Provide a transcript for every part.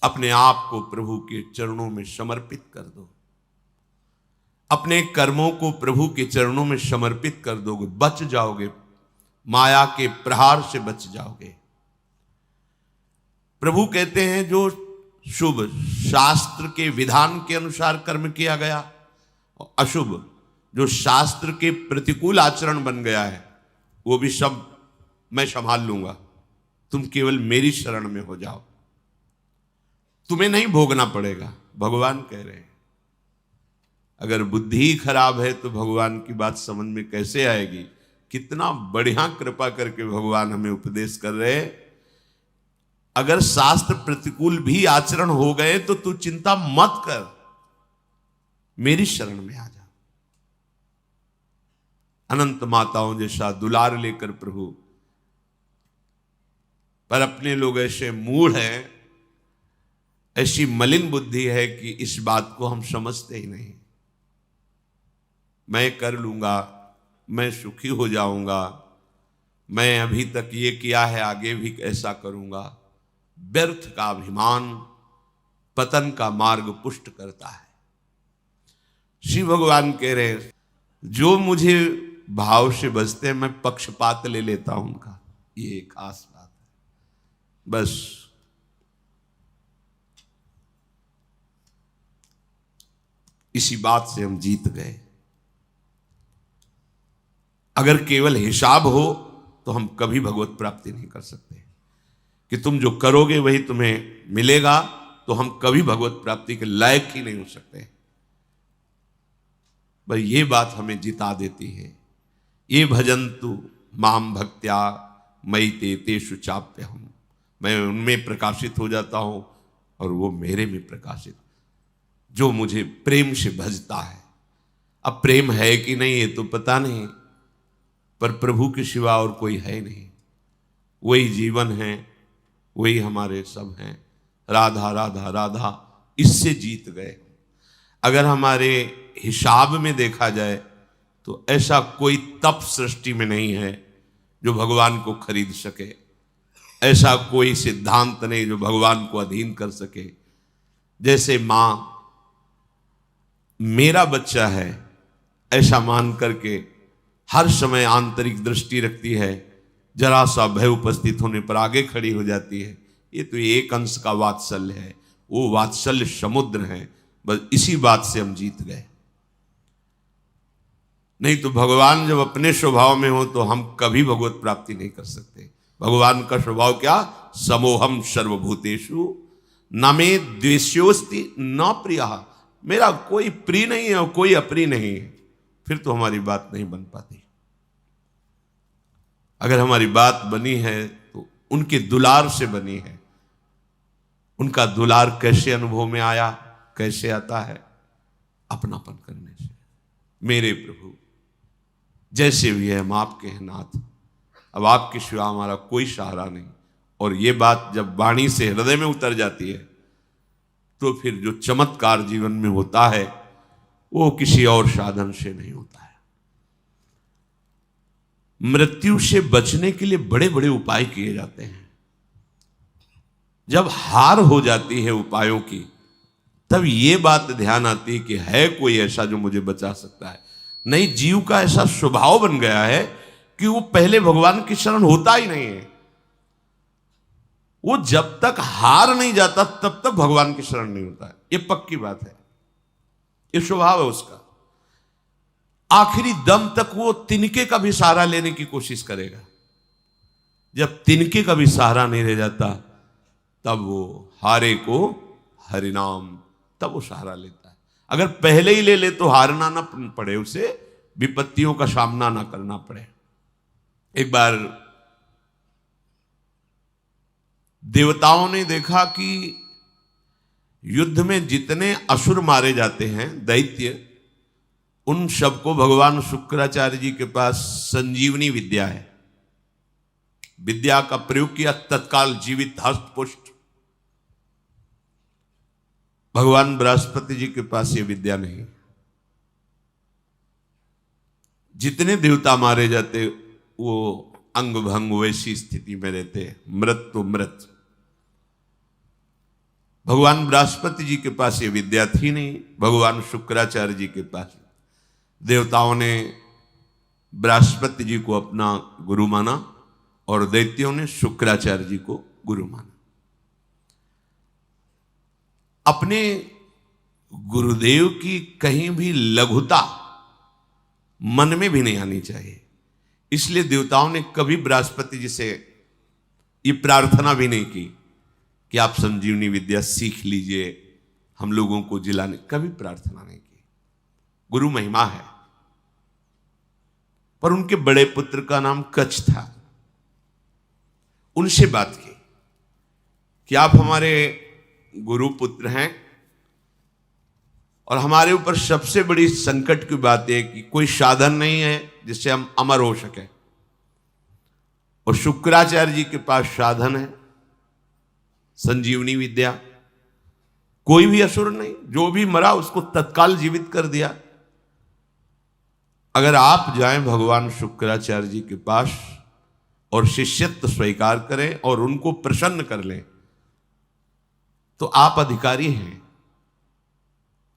अपने आप को प्रभु के चरणों में समर्पित कर दो, अपने कर्मों को प्रभु के चरणों में समर्पित कर दोगे, बच जाओगे, माया के प्रहार से बच जाओगे। प्रभु कहते हैं जो शुभ शास्त्र के विधान के अनुसार कर्म किया गया और अशुभ जो शास्त्र के प्रतिकूल आचरण बन गया है वो भी सब मैं संभाल लूंगा, तुम केवल मेरी शरण में हो जाओ, तुम्हें नहीं भोगना पड़ेगा। भगवान कह रहे हैं। अगर बुद्धि ही खराब है तो भगवान की बात समझ में कैसे आएगी। कितना बढ़िया कृपा करके भगवान हमें उपदेश कर रहे हैं। अगर शास्त्र प्रतिकूल भी आचरण हो गए तो तू चिंता मत कर, मेरी शरण में आ जा। अनंत माताओं जैसा दुलार लेकर प्रभु, पर अपने लोग ऐसे मूढ़ हैं, ऐसी मलिन बुद्धि है कि इस बात को हम समझते ही नहीं। मैं कर लूंगा, मैं सुखी हो जाऊंगा, मैं अभी तक ये किया है आगे भी ऐसा करूंगा। व्यर्थ का अभिमान पतन का मार्ग पुष्ट करता है। श्री भगवान कह रहे हैं जो मुझे भाव से बसते हैं मैं पक्षपात ले लेता हूं उनका, ये खास बात है। बस इसी बात से हम जीत गए। अगर केवल हिसाब हो तो हम कभी भगवत प्राप्ति नहीं कर सकते कि तुम जो करोगे वही तुम्हें मिलेगा, तो हम कभी भगवत प्राप्ति के लायक ही नहीं हो सकते। भाई ये बात हमें जिता देती है। ये भजन्तु माम भक्त्या मयि ते तेषु चाप्यहम्, मैं उनमें प्रकाशित हो जाता हूं और वो मेरे में प्रकाशित, जो मुझे प्रेम से भजता है। अब प्रेम है कि नहीं ये तो पता नहीं, पर प्रभु के सिवा और कोई है नहीं। वही जीवन है, वही हमारे सब हैं। राधा राधा राधा, इससे जीत गए। अगर हमारे हिसाब में देखा जाए तो ऐसा कोई तप सृष्टि में नहीं है जो भगवान को खरीद सके, ऐसा कोई सिद्धांत नहीं जो भगवान को अधीन कर सके। जैसे मां मेरा बच्चा है ऐसा मान करके हर समय आंतरिक दृष्टि रखती है, जरा सा भय उपस्थित होने पर आगे खड़ी हो जाती है। ये तो एक अंश का वात्सल्य है, वो वात्सल्य समुद्र है। बस इसी बात से हम जीत गए। नहीं तो भगवान जब अपने स्वभाव में हो तो हम कभी भगवत प्राप्ति नहीं कर सकते। भगवान का स्वभाव क्या? समोहम सर्वभूतेषु न मे द्वेष्योस्ति न प्रियः, मेरा कोई प्रिय नहीं है और कोई अप्रिय नहीं है। फिर तो हमारी बात नहीं बन पाती। अगर हमारी बात बनी है तो उनके दुलार से बनी है। उनका दुलार कैसे अनुभव में आया, कैसे आता है? अपनापन करने से। मेरे प्रभु जैसे भी है हम आपके हैं नाथ, अब आपके सिवा हमारा कोई सहारा नहीं। और ये बात जब वाणी से हृदय में उतर जाती है तो फिर जो चमत्कार जीवन में होता है वो किसी और साधन से नहीं होता है। मृत्यु से बचने के लिए बड़े बड़े उपाय किए जाते हैं। जब हार हो जाती है उपायों की, तब ये बात ध्यान आती है कि है कोई ऐसा जो मुझे बचा सकता है। नहीं, जीव का ऐसा स्वभाव बन गया है कि वो पहले भगवान की शरण होता ही नहीं है। वो जब तक हार नहीं जाता तब तक भगवान की शरण नहीं होता है। ये पक्की बात है, ये स्वभाव है उसका। आखिरी दम तक वो तिनके का भी सहारा लेने की कोशिश करेगा। जब तिनके का भी सहारा नहीं रह जाता तब वो हारे को हरिनाम, तब वो सहारा लेता है। अगर पहले ही ले ले तो हारना ना पड़े, उसे विपत्तियों का सामना ना करना पड़े। एक बार देवताओं ने देखा कि युद्ध में जितने असुर मारे जाते हैं, दैत्य, उन सबको भगवान शुक्राचार्य जी के पास संजीवनी विद्या है। विद्या का प्रयोग किया, तत्काल जीवित हस्त पुष्ट। भगवान बृहस्पति जी के पास ये विद्या नहीं। जितने देवता मारे जाते वो अंग भंग वैसी स्थिति में रहते, मृत तो मृत। भगवान बृहस्पति जी के पास ये विद्या थी नहीं, भगवान शुक्राचार्य जी के पास। देवताओं ने बृहस्पति जी को अपना गुरु माना और दैत्यों ने शुक्राचार्य जी को गुरु माना। अपने गुरुदेव की कहीं भी लघुता मन में भी नहीं आनी चाहिए। इसलिए देवताओं ने कभी बृहस्पति जी से ये प्रार्थना भी नहीं की कि आप संजीवनी विद्या सीख लीजिए, हम लोगों को जिलाने, कभी प्रार्थना नहीं की। गुरु महिमा है। पर उनके बड़े पुत्र का नाम कच्छ था। उनसे बात की कि आप हमारे गुरु पुत्र हैं और हमारे ऊपर सबसे बड़ी संकट की बात है कि कोई साधन नहीं है जिससे हम अमर हो सके, और शुक्राचार्य जी के पास साधन है, संजीवनी विद्या। कोई भी असुर नहीं, जो भी मरा उसको तत्काल जीवित कर दिया। अगर आप जाएं भगवान शुक्राचार्य जी के पास और शिष्यत्व स्वीकार करें और उनको प्रसन्न कर लें तो आप अधिकारी हैं,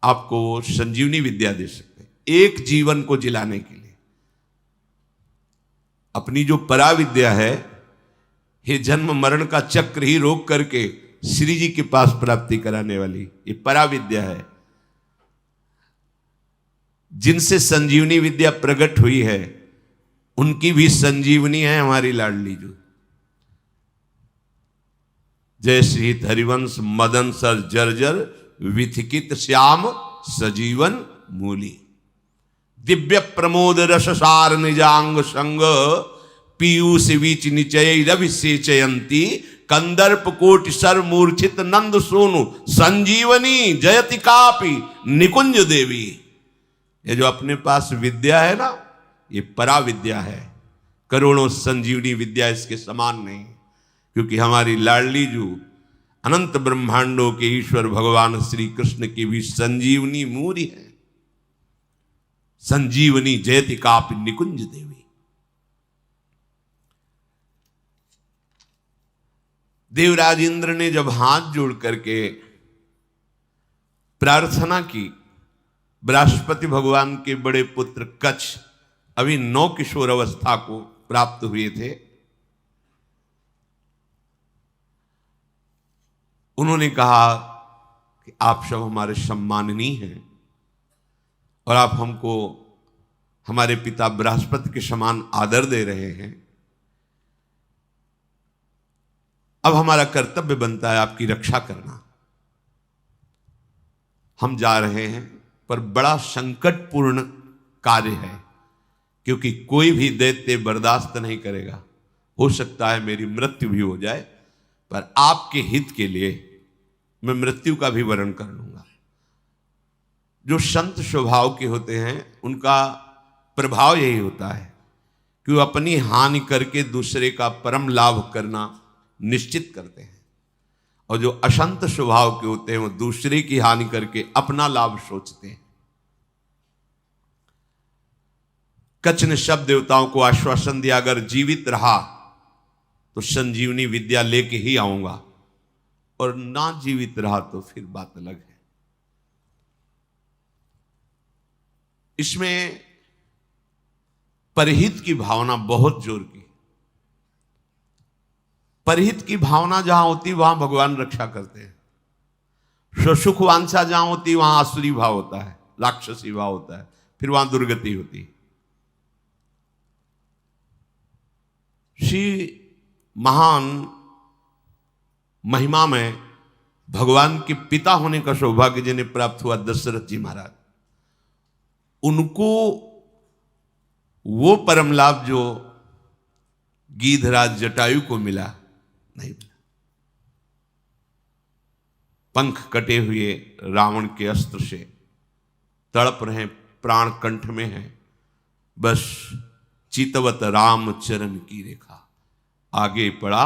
आपको संजीवनी विद्या दे सकते हैं एक जीवन को जिलाने के लिए। अपनी जो परा विद्या है, ये जन्म मरण का चक्र ही रोक करके श्री जी के पास प्राप्ति कराने वाली ये परा विद्या है। जिनसे संजीवनी विद्या प्रकट हुई है उनकी भी संजीवनी है हमारी लाडली जो। जय श्री हरिवंश मदन सर जर्जर विथिकित श्याम सजीवन मूली, दिव्य प्रमोद रस सार निजांग संग पीयूष बीच निचय रविसेचयंती कंदर्प कोटि सर मूर्छित नंद सोनु संजीवनी जयति कापी निकुंज देवी। ये जो अपने पास विद्या है ना, ये परा विद्या है। करोड़ों संजीवनी विद्या इसके समान नहीं, क्योंकि हमारी लाडली जू अनंत ब्रह्मांडों के ईश्वर भगवान श्री कृष्ण की भी संजीवनी मूरी है। संजीवनी जयति कापि निकुंज देवी। देवराज इंद्र ने जब हाथ जोड़ करके प्रार्थना की, बृहस्पति भगवान के बड़े पुत्र कच्छ अभी 9 किशोर अवस्था को प्राप्त हुए थे। उन्होंने कहा कि आप सब हमारे सम्माननीय हैं और आप हमको हमारे पिता बृहस्पति के समान आदर दे रहे हैं। अब हमारा कर्तव्य बनता है आपकी रक्षा करना। हम जा रहे हैं, पर बड़ा संकटपूर्ण कार्य है, क्योंकि कोई भी दैत्य बर्दाश्त नहीं करेगा। हो सकता है मेरी मृत्यु भी हो जाए, पर आपके हित के लिए मैं मृत्यु का भी वरण कर लूंगा। जो संत स्वभाव के होते हैं उनका प्रभाव यही होता है कि वो अपनी हानि करके दूसरे का परम लाभ करना निश्चित करते हैं, और जो अशंत स्वभाव के होते हैं वो दूसरे की हानि करके अपना लाभ सोचते हैं। कच्छ ने सब देवताओं को आश्वासन दिया, अगर जीवित रहा तो संजीवनी विद्या लेके ही आऊंगा, और ना जीवित रहा तो फिर बात अलग है। इसमें परहित की भावना बहुत जोर की। परहित की भावना जहां होती वहां भगवान रक्षा करते हैं। स्वसुख वांछा जहां होती वहां आसुरी भाव होता है, राक्षसी भाव होता है, फिर वहां दुर्गति होती है। श्री महान महिमा में भगवान के पिता होने का सौभाग्य जिन्हें प्राप्त हुआ दशरथ जी महाराज, उनको वो परम लाभ जो गीधराज जटायु को मिला नहीं मिला। पंख कटे हुए रावण के अस्त्र से तड़प रहे, प्राण कंठ में है, बस चितवत राम चरण की रेखा। आगे पड़ा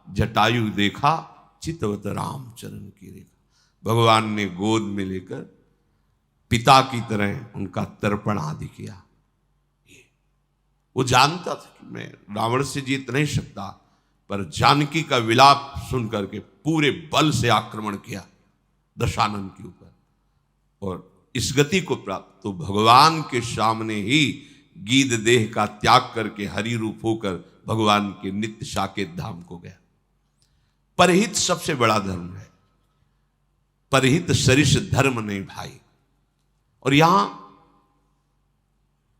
जटायु देखा, चितवत राम चरण की रेखा। भगवान ने गोद में लेकर पिता की तरह उनका तर्पण आदि किया। वो जानता था कि मैं रावण से जीत नहीं सकता, पर जानकी का विलाप सुन करके पूरे बल से आक्रमण किया। दशानन के ऊपर, और इस गति को प्राप्त तो भगवान के सामने ही गीध देह का त्याग करके हरि रूप होकर भगवान के नित्य साकेत धाम को गया। परहित सबसे बड़ा धर्म है, परहित सरिस धर्म नहीं भाई। और यहां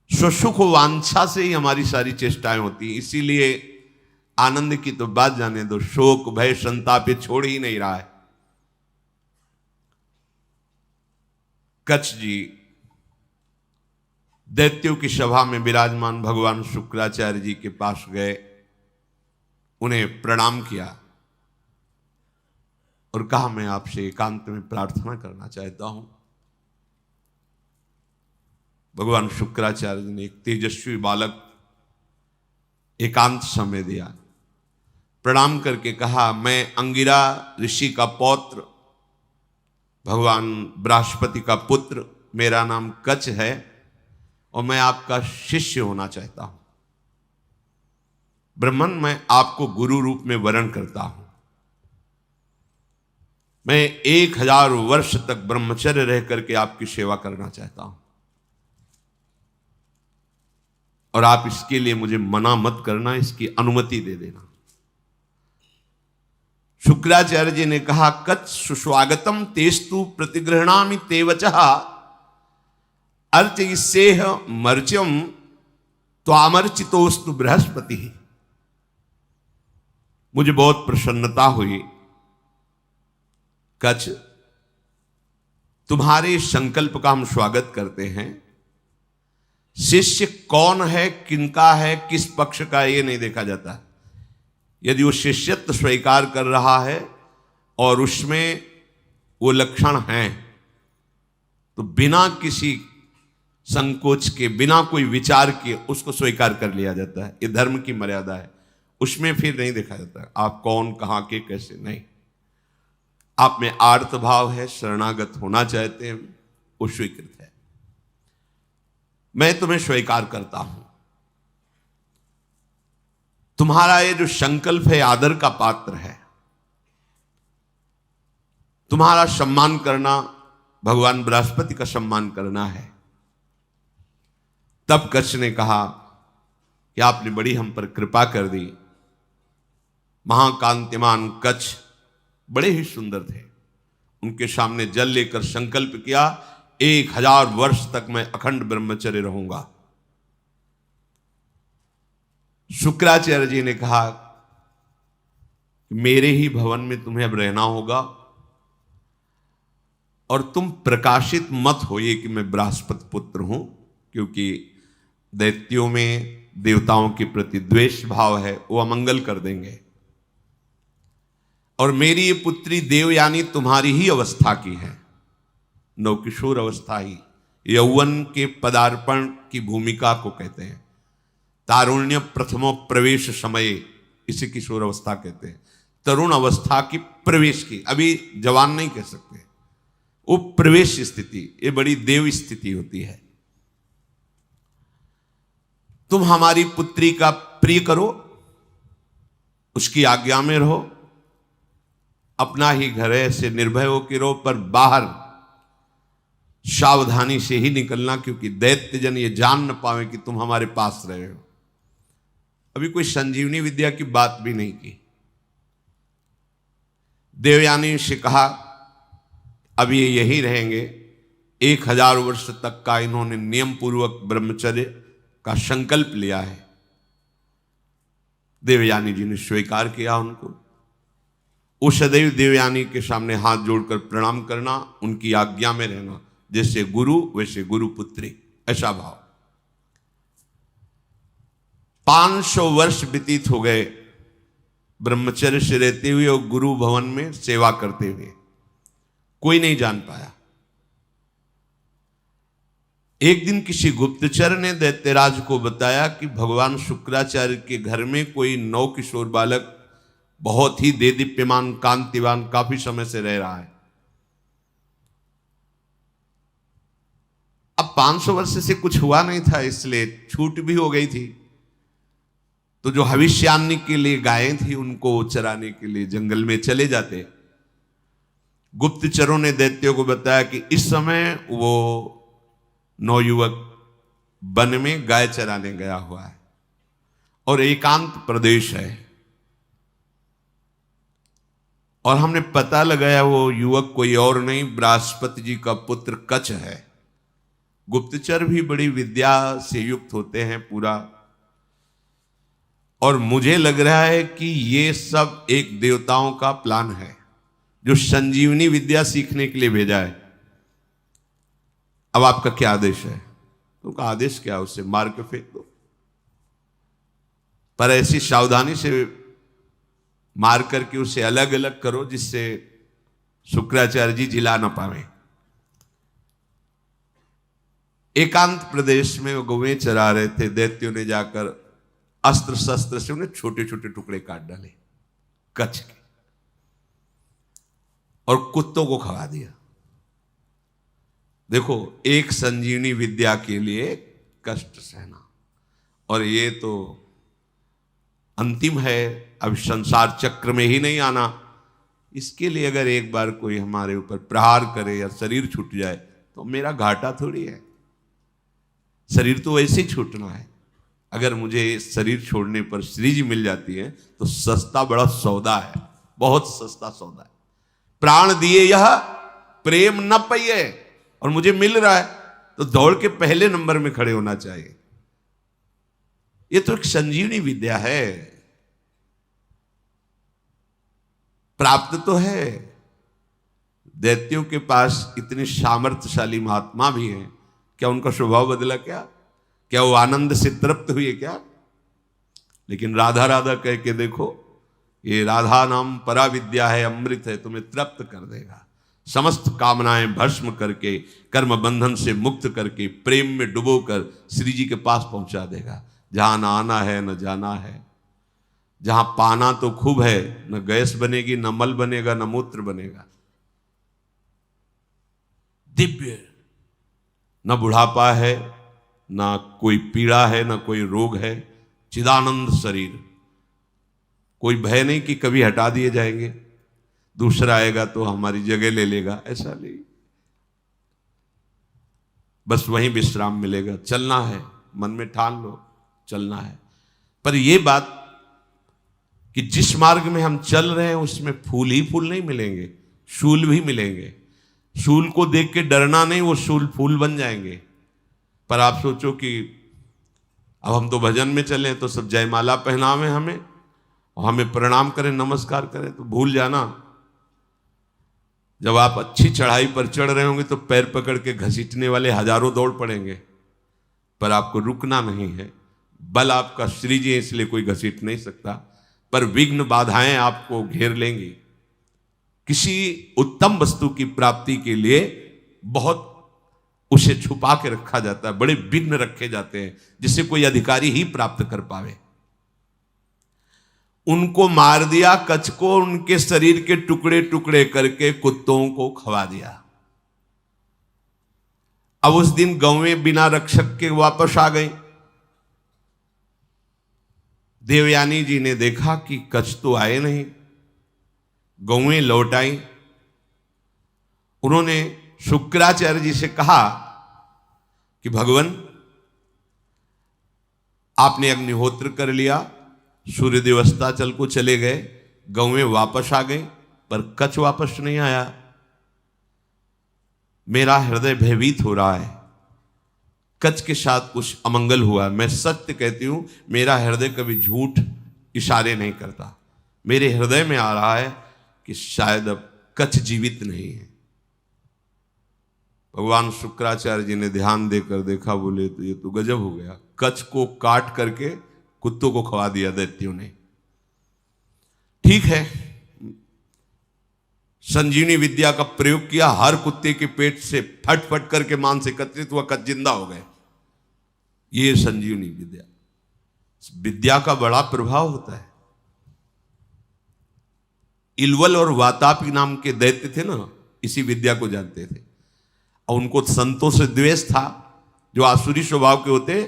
स्वसुख वांछा से ही हमारी सारी चेष्टाएं होती हैं, इसीलिए आनंद की तो बात जाने दो, शोक भय संताप ये छोड़ ही नहीं रहा है। कच्छ जी दैत्यों की सभा में विराजमान भगवान शुक्राचार्य जी के पास गए, उन्हें प्रणाम किया और कहा मैं आपसे एकांत में प्रार्थना करना चाहता हूं। भगवान शुक्राचार्य जी ने एक तेजस्वी बालक एकांत समय दिया, प्रणाम करके कहा मैं अंगिरा ऋषि का पौत्र, भगवान बृहस्पति का पुत्र, मेरा नाम कच्छ है और मैं आपका शिष्य होना चाहता हूं। ब्रह्मन, मैं आपको गुरु रूप में वरण करता हूं। मैं 1000 वर्ष तक ब्रह्मचर्य रह करके आपकी सेवा करना चाहता हूं और आप इसके लिए मुझे मना मत करना, इसकी अनुमति दे देना। शुक्राचार्य जी ने कहा कच्छ सुस्वागतम तेस्तु प्रतिगृहणामि ते वचः अर्चयिष्येह मर्च्यम त्वामर्चितोस्तु बृहस्पति। मुझे बहुत प्रसन्नता हुई कच्छ, तुम्हारे संकल्प का हम स्वागत करते हैं। शिष्य कौन है, किनका है, किस पक्ष का, ये नहीं देखा जाता। यदि वो शिष्यत्व स्वीकार कर रहा है और उसमें वो लक्षण हैं तो बिना किसी संकोच के, बिना कोई विचार के उसको स्वीकार कर लिया जाता है। ये धर्म की मर्यादा है, उसमें फिर नहीं देखा जाता आप कौन, कहां के, कैसे, नहीं। आप में आर्त भाव है, शरणागत होना चाहते हैं, वो स्वीकृत है। मैं तुम्हें स्वीकार करता हूं। तुम्हारा ये जो संकल्प है आदर का पात्र है। तुम्हारा सम्मान करना भगवान बृहस्पति का सम्मान करना है। तब कच्छ ने कहा कि आपने बड़ी हम पर कृपा कर दी। महाकांतिमान कच्छ बड़े ही सुंदर थे। उनके सामने जल लेकर संकल्प किया 1000 वर्ष तक मैं अखंड ब्रह्मचर्य रहूंगा। शुक्राचार्य जी ने कहा मेरे ही भवन में तुम्हें अब रहना होगा और तुम प्रकाशित मत होइए कि मैं बृहस्पति पुत्र हूं, क्योंकि दैत्यों में देवताओं के प्रति द्वेष भाव है, वो अमंगल कर देंगे। और मेरी ये पुत्री देवयानी तुम्हारी ही अवस्था की है, नवकिशोर अवस्था ही, यौवन के पदार्पण की भूमिका को कहते हैं। तारुण्य प्रथमो प्रवेश समय, इसे किशोर अवस्था कहते हैं। तरुण अवस्था की प्रवेश की, अभी जवान नहीं कह सकते, वो प्रवेश स्थिति, ये बड़ी देव स्थिति होती है। तुम हमारी पुत्री का प्रिय करो, उसकी आज्ञा में रहो, अपना ही घर है, ऐसे निर्भय हो के रहो, पर बाहर सावधानी से ही निकलना, क्योंकि दैत्य जन ये जान न पावे कि तुम हमारे पास रहे हो। अभी कोई संजीवनी विद्या की बात भी नहीं की। देवयानी से कहा अब ये यही रहेंगे। 1000 वर्ष तक का इन्होंने नियम पूर्वक ब्रह्मचर्य का संकल्प लिया है। देवयानी जी ने स्वीकार किया उनको। वो सदैव देवयानी के सामने हाथ जोड़कर प्रणाम करना, उनकी आज्ञा में रहना, जैसे गुरु वैसे गुरु पुत्री, ऐसा भाव। 500 वर्ष व्यतीत हो गए ब्रह्मचर्य से रहते हुए और गुरु भवन में सेवा करते हुए। कोई नहीं जान पाया। एक दिन किसी गुप्तचर ने दैत्यराज को बताया कि भगवान शुक्राचार्य के घर में कोई नवकिशोर बालक बहुत ही देदीप्यमान कांतिवान काफी समय से रह रहा है। अब 500 वर्ष से कुछ हुआ नहीं था, इसलिए छूट भी हो गई थी। तो जो भविष्यान्नी के लिए गायें थी उनको चराने के लिए जंगल में चले जाते। गुप्तचरों ने दैत्यों को बताया कि इस समय वो नौयुवक वन में गाय चराने गया हुआ है और एकांत प्रदेश है, और हमने पता लगाया वो युवक कोई और नहीं, बृहस्पति जी का पुत्र कच है। गुप्तचर भी बड़ी विद्या से युक्त होते हैं पूरा, और मुझे लग रहा है कि ये सब एक देवताओं का प्लान है जो संजीवनी विद्या सीखने के लिए भेजा है। अब आपका क्या आदेश है? उनका आदेश क्या? उसे मार के फेंक दो, पर ऐसी सावधानी से मार करके उसे अलग अलग करो जिससे शुक्राचार्य जी जिला ना पावे। एकांत प्रदेश में वो गौएं चरा रहे थे, दैत्यों ने जाकर अस्त्र शस्त्र से उन्हें छोटे छोटे टुकड़े काट डाले कच्छ के और कुत्तों को खवा दिया। देखो, एक संजीवनी विद्या के लिए कष्ट सहना, और ये तो अंतिम है, अब संसार चक्र में ही नहीं आना। इसके लिए अगर एक बार कोई हमारे ऊपर प्रहार करे या शरीर छूट जाए तो मेरा घाटा थोड़ी है, शरीर तो वैसे ही छूटना है। अगर मुझे शरीर छोड़ने पर श्री जी मिल जाती है तो सस्ता बड़ा सौदा है, बहुत सस्ता सौदा है। प्राण दिए यह प्रेम न पाइए, और मुझे मिल रहा है तो दौड़ के पहले नंबर में खड़े होना चाहिए। ये तो एक संजीवनी विद्या है, प्राप्त तो है। दैत्यों के पास इतने सामर्थ्यशाली महात्मा भी हैं, क्या उनका स्वभाव बदला? क्या वो आनंद से तृप्त हुए क्या? लेकिन राधा राधा कह के देखो, ये राधा नाम परा विद्या है, अमृत है, तुम्हें तृप्त कर देगा। समस्त कामनाएं भस्म करके, कर्म बंधन से मुक्त करके, प्रेम में डुबोकर श्री जी के पास पहुंचा देगा। जहां ना आना है न जाना है, जहां पाना तो खूब है, न गैस बनेगी, न मल बनेगा, न मूत्र बनेगा। दिव्य, न बुढ़ापा है, न कोई पीड़ा है, न कोई रोग है, चिदानंद शरीर। कोई भय नहीं कि कभी हटा दिए जाएंगे, दूसरा आएगा तो हमारी जगह ले लेगा, ऐसा नहीं। बस वहीं विश्राम मिलेगा। चलना है, मन में ठान लो, चलना है। पर यह बात कि जिस मार्ग में हम चल रहे हैं उसमें फूल ही फूल नहीं मिलेंगे, शूल भी मिलेंगे। शूल को देख के डरना नहीं, वो शूल फूल बन जाएंगे। पर आप सोचो कि अब हम तो भजन में चले तो सब जयमाला पहनावे हमें, और हमें प्रणाम करें, नमस्कार करें, तो भूल जाना जब आप अच्छी चढ़ाई पर चढ़ रहे होंगे तो पैर पकड़ के घसीटने वाले हजारों दौड़ पड़ेंगे, पर आपको रुकना नहीं है। बल आपका श्री जी, इसलिए कोई घसीट नहीं सकता, पर विघ्न बाधाएं आपको घेर लेंगी। किसी उत्तम वस्तु की प्राप्ति के लिए बहुत उसे छुपा के रखा जाता है, बड़े विघ्न रखे जाते हैं जिसे कोई अधिकारी ही प्राप्त कर पावे। उनको मार दिया कच्छ को, उनके शरीर के टुकड़े टुकड़े करके कुत्तों को खवा दिया। अब उस दिन गौएं बिना रक्षक के वापस आ गई। देवयानी जी ने देखा कि कच्छ तो आए नहीं, गौएं लौट आई। उन्होंने शुक्राचार्य जी से कहा कि भगवान, आपने अग्निहोत्र कर लिया, सूर्य देवस्थाचल को चले गए, गौएं वापस आ गई, पर कच्छ वापस नहीं आया। मेरा हृदय भयभीत हो रहा है, कच्छ के साथ कुछ अमंगल हुआ। मैं सत्य कहती हूं, मेरा हृदय कभी झूठ इशारे नहीं करता। मेरे हृदय में आ रहा है कि शायद अब कच्छ जीवित नहीं है। भगवान शुक्राचार्य जी ने ध्यान देकर देखा, बोले तो ये तो गजब हो गया, कच्छ को काट करके कुत्तों को खवा दिया दैत्यों ने। ठीक है, संजीवनी विद्या का प्रयोग किया, हर कुत्ते के पेट से फट फट करके मांस एकत्रित हुआ, कच्छ जिंदा हो गए। ये संजीवनी विद्या, विद्या का बड़ा प्रभाव होता है। इलवल और वातापी नाम के दैत्य थे ना, इसी विद्या को जानते थे, और उनको संतों से द्वेष था। जो आसुरी स्वभाव के होते,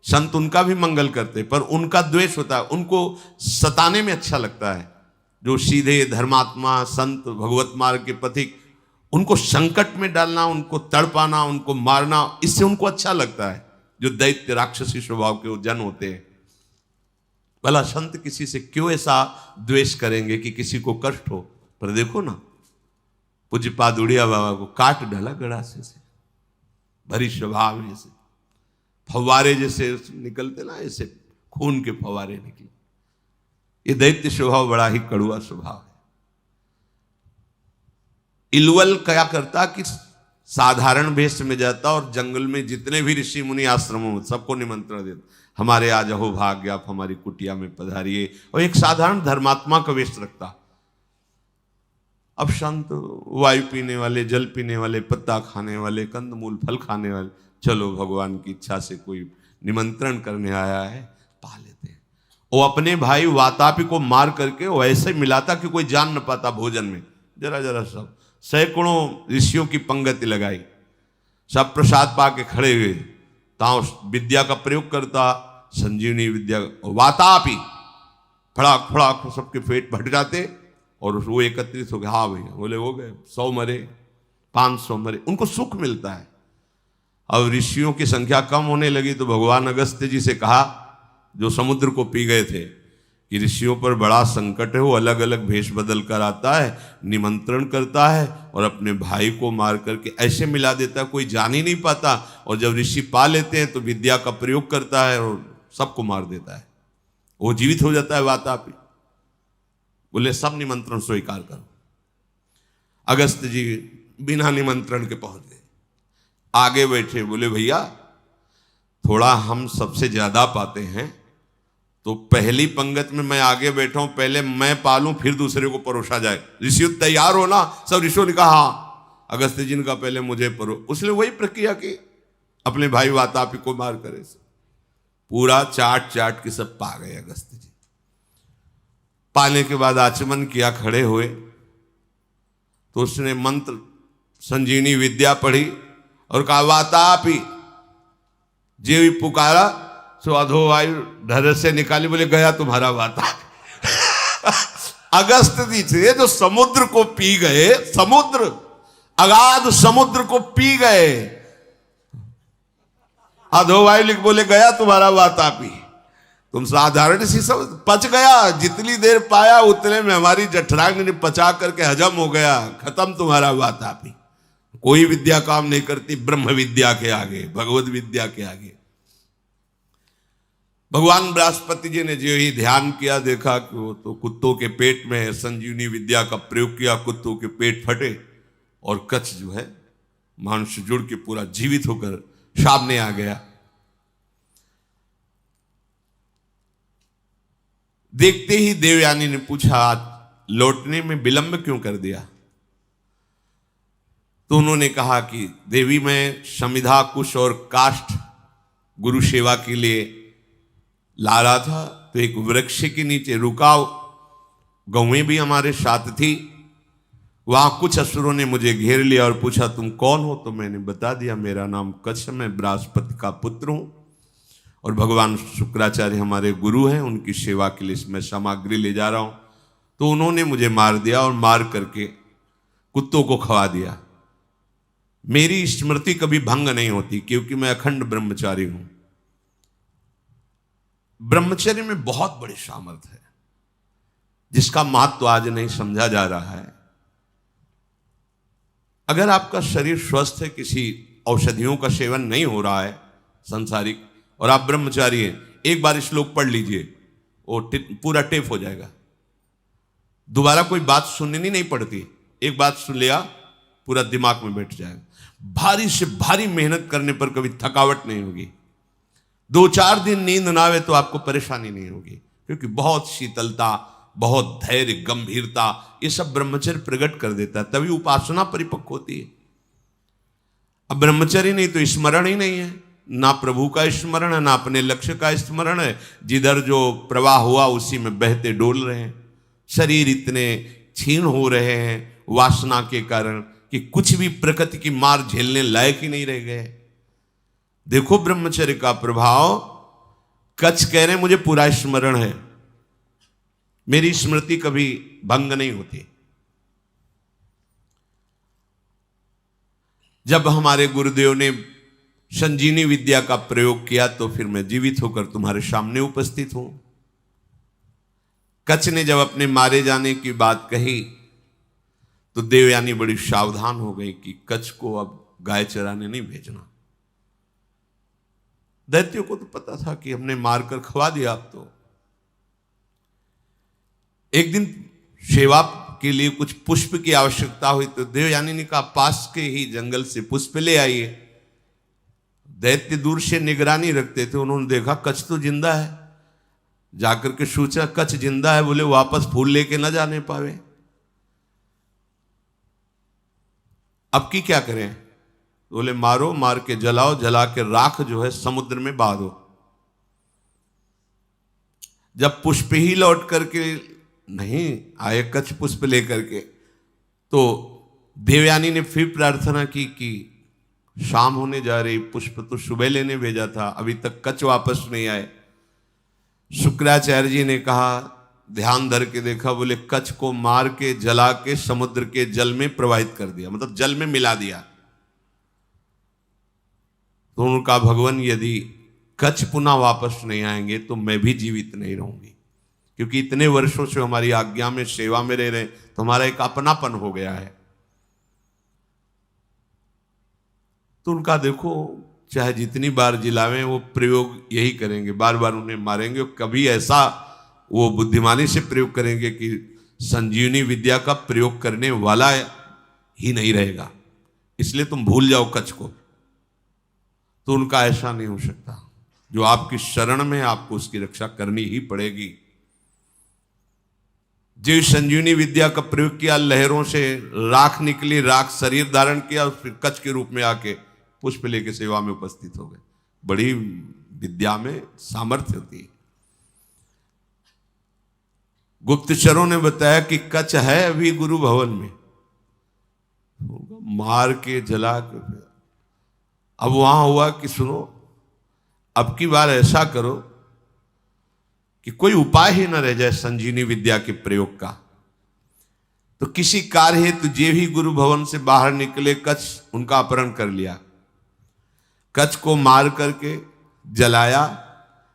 संत उनका भी मंगल करते, पर उनका द्वेष होता है, उनको सताने में अच्छा लगता है। जो सीधे धर्मात्मा संत भगवत मार्ग के पथिक, उनको संकट में डालना, उनको तड़पाना, उनको मारना, इससे उनको अच्छा लगता है। जो दैत्य राक्षसी स्वभाव के जन होते हैं, भला संत किसी से क्यों ऐसा द्वेष करेंगे कि किसी को कष्ट हो। पर देखो ना, पूज्यपाद उड़िया बाबा को काट डाला गड़ासे से, भरी स्वभाव में से फव्वारे जैसे निकलते ना, ऐसे खून के फव्वारे निकले। ये दैत्य स्वभाव बड़ा ही कड़ुआ स्वभाव है। इलवल क्या करता कि साधारण वेश में जाता और जंगल में जितने भी ऋषि मुनि आश्रमों में सबको निमंत्रण देता, हमारे आज अहो भाग्य, आप हमारी कुटिया में पधारिए, और एक साधारण धर्मात्मा का वेश रखता। अब संत वायु पीने वाले, जल पीने वाले, पत्ता खाने वाले, कंदमूल फल खाने वाले, चलो भगवान की इच्छा से कोई निमंत्रण करने आया है, पा लेते हैं। वो अपने भाई वातापी को मार करके वो ऐसे मिलाता कि कोई जान न पाता भोजन में। जरा जरा सब सैकड़ों ऋषियों की पंगति लगाई, सब प्रसाद पा के खड़े हुए, ताओ विद्या का प्रयोग करता, संजीवनी विद्या। वातापी फड़ाक फड़ाक सबके पेट भट जाते और वो एकत्रित हो गए। हाँ भैया, बोले हो गए, 100 मरे, 500 मरे, उनको सुख मिलता है। अब ऋषियों की संख्या कम होने लगी तो भगवान अगस्त्य जी से कहा, जो समुद्र को पी गए थे, कि ऋषियों पर बड़ा संकट है, वो अलग अलग भेष बदल कर आता है, निमंत्रण करता है और अपने भाई को मार करके ऐसे मिला देता है कोई जान ही नहीं पाता, और जब ऋषि पा लेते हैं तो विद्या का प्रयोग करता है और सबको मार देता है, वो जीवित हो जाता है वातापी। बोले सब निमंत्रण स्वीकार करो। अगस्त्य जी बिना निमंत्रण के पहुंच गए, आगे बैठे, बोले भैया थोड़ा हम सबसे ज्यादा पाते हैं, तो पहली पंगत में मैं आगे बैठा हूं, पहले मैं पालूं फिर दूसरे को परोसा जाए। ऋषि तैयार हो ना, सब ऋषियों ने कहा हाँ। अगस्त्य जी ने कहा पहले मुझे परो, उसने वही प्रक्रिया की, अपने भाई वातापी को मार करे से पूरा चाट चाट के सब पा गए अगस्त्य जी। पाने के बाद आचमन किया, खड़े हुए तो उसने मंत्र संजीवनी विद्या पढ़ी और कहा वातापी, जे भी पुकारा सो अधो वायु ढर से निकाली, बोले गया तुम्हारा वातापी। अगस्त्य जी थे जो समुद्र को पी गए, समुद्र, अगाध समुद्र को पी गए, अधो वायु लिख बोले गया तुम्हारा वातापी। तुम साधारण सी सब पच गया, जितनी देर पाया उतने में हमारी जठराग्नि ने पचा करके हजम हो गया, खत्म तुम्हारा वातापी। कोई विद्या काम नहीं करती ब्रह्म विद्या के आगे, भगवत विद्या के आगे। भगवान बृहस्पति जी ने जो ही ध्यान किया, देखा कि वो तो कुत्तों के पेट में है, संजीवनी विद्या का प्रयोग किया, कुत्तों के पेट फटे और कच्छ जो है मांस जुड़ के पूरा जीवित होकर सामने आ गया। देखते ही देवयानी ने पूछा लौटने में विलंब क्यों कर दिया? तो उन्होंने कहा कि देवी मैं समिधा कुश और काष्ठ गुरु सेवा के लिए ला रहा था, तो एक वृक्ष के नीचे रुका, गौएं भी हमारे साथ थी, वहां कुछ असुरों ने मुझे घेर लिया और पूछा तुम कौन हो? तो मैंने बता दिया मेरा नाम कच्छ, मैं बृहस्पति का पुत्र हूं और भगवान शुक्राचार्य हमारे गुरु हैं, उनकी सेवा के लिए मैं सामग्री ले जा रहा हूं। तो उन्होंने मुझे मार दिया और मार करके कुत्तों को खवा दिया। मेरी स्मृति कभी भंग नहीं होती क्योंकि मैं अखंड ब्रह्मचारी हूं। ब्रह्मचर्य में बहुत बड़ी सामर्थ्य है जिसका महत्व आज नहीं समझा जा रहा है। अगर आपका शरीर स्वस्थ है, किसी औषधियों का सेवन नहीं हो रहा है संसारिक, और आप ब्रह्मचारी हैं, एक बार श्लोक पढ़ लीजिए, वो पूरा टेप हो जाएगा। दोबारा कोई बात सुननी नहीं पड़ती, एक बात सुन लिया पूरा दिमाग में बैठ जाएगा। भारी से भारी मेहनत करने पर कभी थकावट नहीं होगी। 2-4 दिन नींद ना आवे तो आपको परेशानी नहीं होगी, क्योंकि बहुत शीतलता, बहुत धैर्य, गंभीरता, ये सब ब्रह्मचर्य प्रकट कर देता है, तभी उपासना परिपक्व होती है। अब ब्रह्मचर्य नहीं तो स्मरण ही नहीं है, ना प्रभु का स्मरण है, ना अपने लक्ष्य का स्मरण है। जिधर जो प्रवाह हुआ उसी में बहते डोल रहे हैं। शरीर इतने क्षीण हो रहे हैं वासना के कारण कि कुछ भी प्रकृति की मार झेलने लायक ही नहीं रह गए। देखो ब्रह्मचर्य का प्रभाव। कच्छ कह रहे मुझे पूरा स्मरण है, मेरी स्मृति कभी भंग नहीं होती। जब हमारे गुरुदेव ने संजीवनी विद्या का प्रयोग किया तो फिर मैं जीवित होकर तुम्हारे सामने उपस्थित हूं। कच्छ ने जब अपने मारे जाने की बात कही तो देवयानी बड़ी सावधान हो गई कि कच्छ को अब गाय चराने नहीं भेजना। दैत्यों को तो पता था कि हमने मारकर खवा दिया। अब तो एक दिन सेवा के लिए कुछ पुष्प की आवश्यकता हुई तो देवयानी ने कहा पास के ही जंगल से पुष्प ले आइए। दैत्य दूर से निगरानी रखते थे, उन्होंने देखा कच्छ तो जिंदा है, जाकर के सोचा कच्छ जिंदा है, बोले वापस फूल लेके न जाने पावे, अब की क्या करें? बोले मारो, मार के जलाओ, जला के राख जो है समुद्र में बहा दो। जब पुष्प ही लौट करके नहीं आए कच्छ पुष्प लेकर के, तो देवयानी ने फिर प्रार्थना की कि शाम होने जा रही, पुष्प तो सुबह लेने भेजा था, अभी तक कच्छ वापस नहीं आए। शुक्राचार्य जी ने कहा, ध्यान धर के देखा, बोले कच्छ को मार के जला के समुद्र के जल में प्रवाहित कर दिया, मतलब जल में मिला दिया। तो उन्होंने कहा भगवान यदि कच्छ पुनः वापस नहीं आएंगे तो मैं भी जीवित नहीं रहूंगी, क्योंकि इतने वर्षों से हमारी आज्ञा में सेवा में रह रहे तो हमारा एक अपनापन हो गया है। तो उनका देखो चाहे जितनी बार जिलावें वो प्रयोग यही करेंगे, बार बार उन्हें मारेंगे, कभी ऐसा वो बुद्धिमानी से प्रयोग करेंगे कि संजीवनी विद्या का प्रयोग करने वाला ही नहीं रहेगा, इसलिए तुम भूल जाओ कच्छ को। तो उनका ऐसा नहीं हो सकता, जो आपकी शरण में आपको उसकी रक्षा करनी ही पड़ेगी। जो संजीवनी विद्या का प्रयोग किया, लहरों से राख निकली, राख शरीर धारण किया, फिर कच्छ के रूप में आके पुष्प लेके सेवा में उपस्थित हो गए। बड़ी विद्या में सामर्थ्य होती है। गुप्तचरों ने बताया कि कच्छ है अभी गुरु भवन में, मार के जला के। अब वहां हुआ कि सुनो अब की बार ऐसा करो कि कोई उपाय ही न रह जाए संजीवनी विद्या के प्रयोग का। तो किसी कार्य हेतु जे भी गुरु भवन से बाहर निकले, कच्छ उनका अपहरण कर लिया। कच्छ को मार करके जलाया,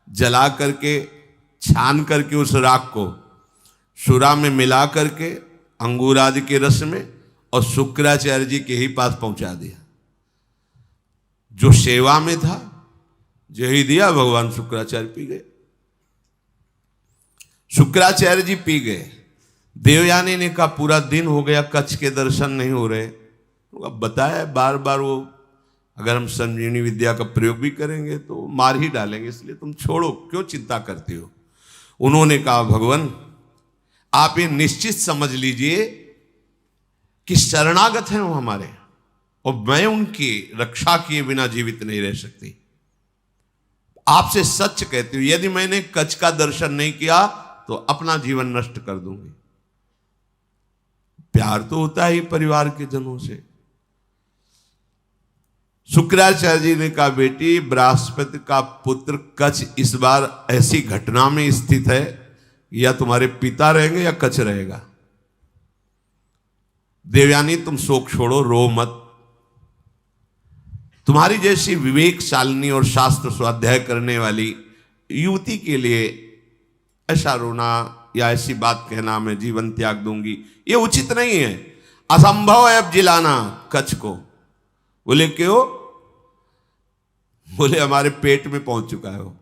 जला करके छान करके उस राख को सुरा में मिला करके अंगूर आदि के रस में और शुक्राचार्य जी के ही पास पहुंचा दिया। जो सेवा में था जो ही दिया, भगवान शुक्राचार्य पी गए। शुक्राचार्य जी पी गए। देवयानी ने कहा पूरा दिन हो गया कच्छ के दर्शन नहीं हो रहे। तो बताया बार बार वो अगर हम संजीवनी विद्या का प्रयोग भी करेंगे तो मार ही डालेंगे, इसलिए तुम छोड़ो, क्यों चिंता करते हो। उन्होंने कहा भगवान आप ये निश्चित समझ लीजिए कि शरणागत हैं वो हमारे, और मैं उनकी रक्षा किए बिना जीवित नहीं रह सकती। आपसे सच कहती हूं, यदि मैंने कच्छ का दर्शन नहीं किया तो अपना जीवन नष्ट कर दूंगी। प्यार तो होता ही परिवार के जनों से। शुक्राचार्य जी ने कहा बेटी बृहस्पति का पुत्र कच्छ इस बार ऐसी घटना में स्थित है, या तुम्हारे पिता रहेंगे या कच्छ रहेगा। देवयानी तुम शोक छोड़ो, रो मत। तुम्हारी जैसी विवेकशालिनी और शास्त्र स्वाध्याय करने वाली युवती के लिए ऐसा रोना या ऐसी बात कहना मैं जीवन त्याग दूंगी, ये उचित नहीं है। असंभव है अब जिलाना कच्छ को। बोले क्यों? बोले हमारे पेट में पहुंच चुका है वो।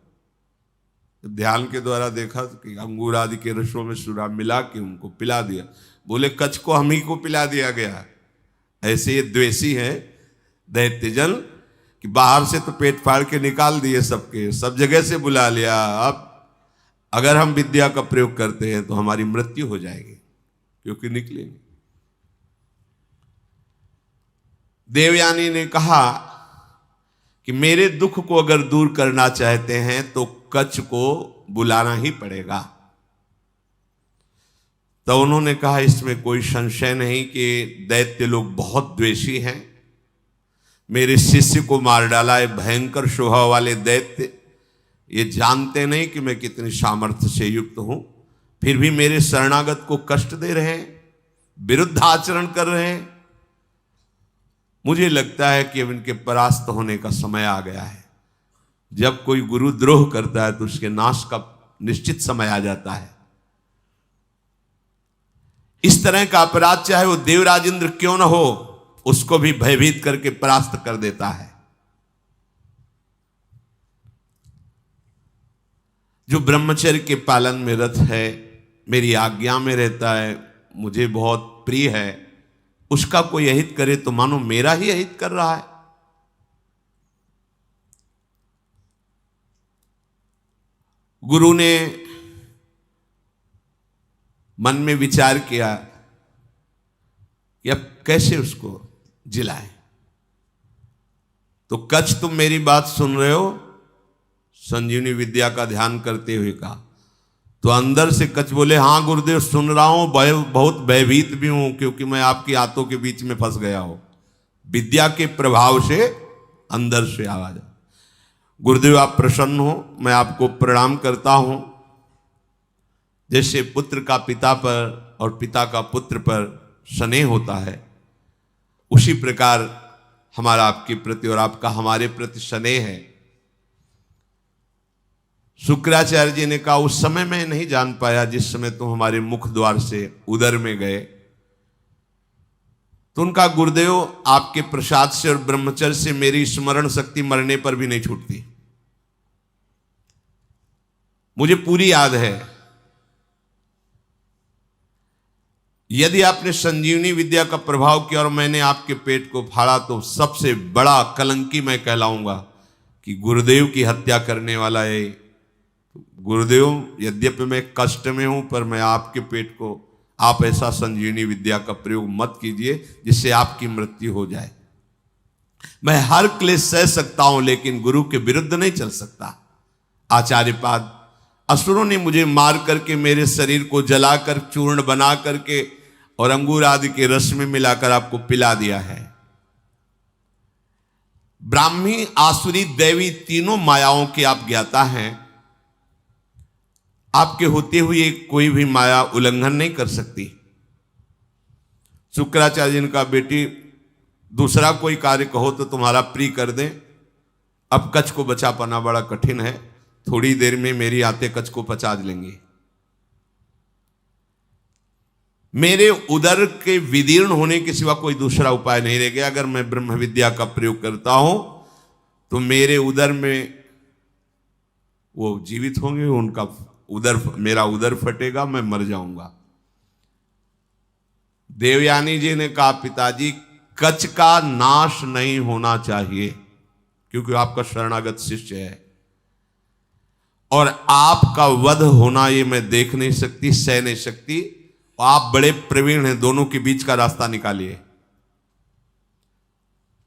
ध्यान के द्वारा देखा कि अंगूर आदि के रसों में सुरा मिला के उनको पिला दिया। बोले कच्छ को हम ही को पिला दिया गया। ऐसे ये द्वेषी हैं दैत्यजन कि बाहर से तो पेट फाड़ के निकाल दिए सबके, सब जगह से बुला लिया। अब अगर हम विद्या का प्रयोग करते हैं तो हमारी मृत्यु हो जाएगी, क्योंकि निकलेंगे। देवयानी ने कहा कि मेरे दुख को अगर दूर करना चाहते हैं तो कच्छ को बुलाना ही पड़ेगा। तो उन्होंने कहा इसमें कोई संशय नहीं कि दैत्य लोग बहुत द्वेषी हैं। मेरे शिष्य को मार डाला है भयंकर स्वभाव वाले दैत्य। ये जानते नहीं कि मैं कितनी सामर्थ्य से युक्त हूं, फिर भी मेरे शरणागत को कष्ट दे रहे हैं, विरुद्ध आचरण कर रहे हैं। मुझे लगता है कि अब इनके परास्त होने का समय आ गया है। जब कोई गुरुद्रोह करता है तो उसके नाश का निश्चित समय आ जाता है। इस तरह का अपराध चाहे वो देवराज इंद्र क्यों न हो, उसको भी भयभीत करके परास्त कर देता है। जो ब्रह्मचर्य के पालन में रत है, मेरी आज्ञा में रहता है, मुझे बहुत प्रिय है, उसका कोई अहित करे तो मानो मेरा ही अहित कर रहा है। गुरु ने मन में विचार किया कि अब कैसे उसको जिलाएं। तो कच्छ, तुम मेरी बात सुन रहे हो? संजीवनी विद्या का ध्यान करते हुए कहा। तो अंदर से कच्छ बोले, हाँ गुरुदेव सुन रहा हूं, बहुत भयभीत भी हूं, क्योंकि मैं आपकी हाथों के बीच में फंस गया हूं। विद्या के प्रभाव से अंदर से आवाज। गुरुदेव आप प्रसन्न हो, मैं आपको प्रणाम करता हूं। जैसे पुत्र का पिता पर और पिता का पुत्र पर स्नेह होता है, उसी प्रकार हमारा आपके प्रति और आपका हमारे प्रति स्नेह है। शुक्राचार्य जी ने कहा, उस समय मैं नहीं जान पाया जिस समय तुम हमारे मुख द्वार से उदर में गए। तो उनका, गुरुदेव आपके प्रसाद से और ब्रह्मचर्य से मेरी स्मरण शक्ति मरने पर भी नहीं छूटती। मुझे पूरी याद है, यदि आपने संजीवनी विद्या का प्रभाव किया और मैंने आपके पेट को फाड़ा तो सबसे बड़ा कलंकी मैं कहलाऊंगा कि गुरुदेव की हत्या करने वाला है। गुरुदेव, यद्यपि मैं कष्ट में हूं, पर मैं आपके पेट को, आप ऐसा संजीवनी विद्या का प्रयोग मत कीजिए जिससे आपकी मृत्यु हो जाए। मैं हर क्लेश सह सकता हूं, लेकिन गुरु के विरुद्ध नहीं चल सकता। आचार्यपाद, असुरों ने मुझे मार करके मेरे शरीर को जलाकर चूर्ण बना करके और अंगूर आदि के रस में मिलाकर आपको पिला दिया है। ब्राह्मी, आसुरी, दैवी तीनों मायाओं के आप ज्ञाता हैं। आपके होते हुए कोई भी माया उल्लंघन नहीं कर सकती। शुक्राचार्य जी ने कहा, बेटी दूसरा कोई कार्य कहो तो तुम्हारा प्रिय कर दें। अब कच्छ को बचा पाना बड़ा कठिन है, थोड़ी देर में मेरी आते कच्छ को पचा लेंगे। मेरे उदर के विदीर्ण होने के सिवा कोई दूसरा उपाय नहीं रह गया। अगर मैं ब्रह्म विद्या का प्रयोग करता हूं तो मेरे उदर में वो जीवित होंगे, उनका उदर, मेरा उदर फटेगा, मैं मर जाऊंगा। देवयानी जी ने कहा, पिताजी कच्छ का नाश नहीं होना चाहिए, क्योंकि आपका शरणागत शिष्य है, और आपका वध होना ये मैं देख नहीं सकती, सह नहीं सकती। आप बड़े प्रवीण हैं, दोनों के बीच का रास्ता निकालिए।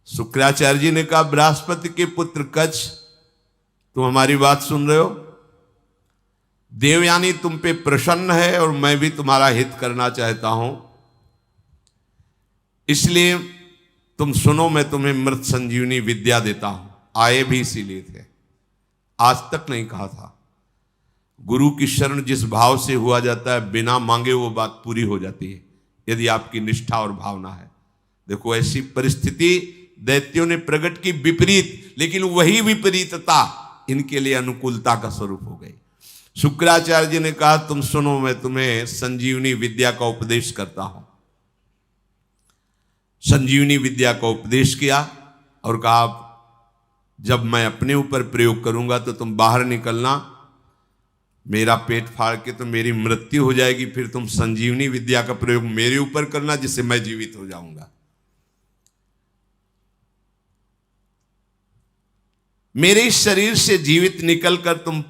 शुक्राचार्य जी ने कहा, बृहस्पति के पुत्र कच्छ, तुम हमारी बात सुन रहे हो? देवयानी तुम पे प्रसन्न है और मैं भी तुम्हारा हित करना चाहता हूं, इसलिए तुम सुनो, मैं तुम्हें मृत संजीवनी विद्या देता हूं। आए भी इसीलिए थे, आज तक नहीं कहा था। गुरु की शरण जिस भाव से हुआ जाता है, बिना मांगे वो बात पूरी हो जाती है, यदि आपकी निष्ठा और भावना है। देखो, ऐसी परिस्थिति दैत्यों ने प्रकट की विपरीत, लेकिन वही विपरीतता इनके लिए अनुकूलता का स्वरूप हो गई। शुक्राचार्य जी ने कहा, तुम सुनो, मैं तुम्हें संजीवनी विद्या का उपदेश करता हूं। संजीवनी विद्या का उपदेश किया और कहा, जब मैं अपने ऊपर प्रयोग करूंगा तो तुम बाहर निकलना, मेरा पेट फाड़ के तो मेरी मृत्यु हो जाएगी, फिर तुम संजीवनी विद्या का प्रयोग मेरे ऊपर करना, जिससे मैं जीवित हो जाऊंगा। मेरे इस शरीर से जीवित निकलकर तुम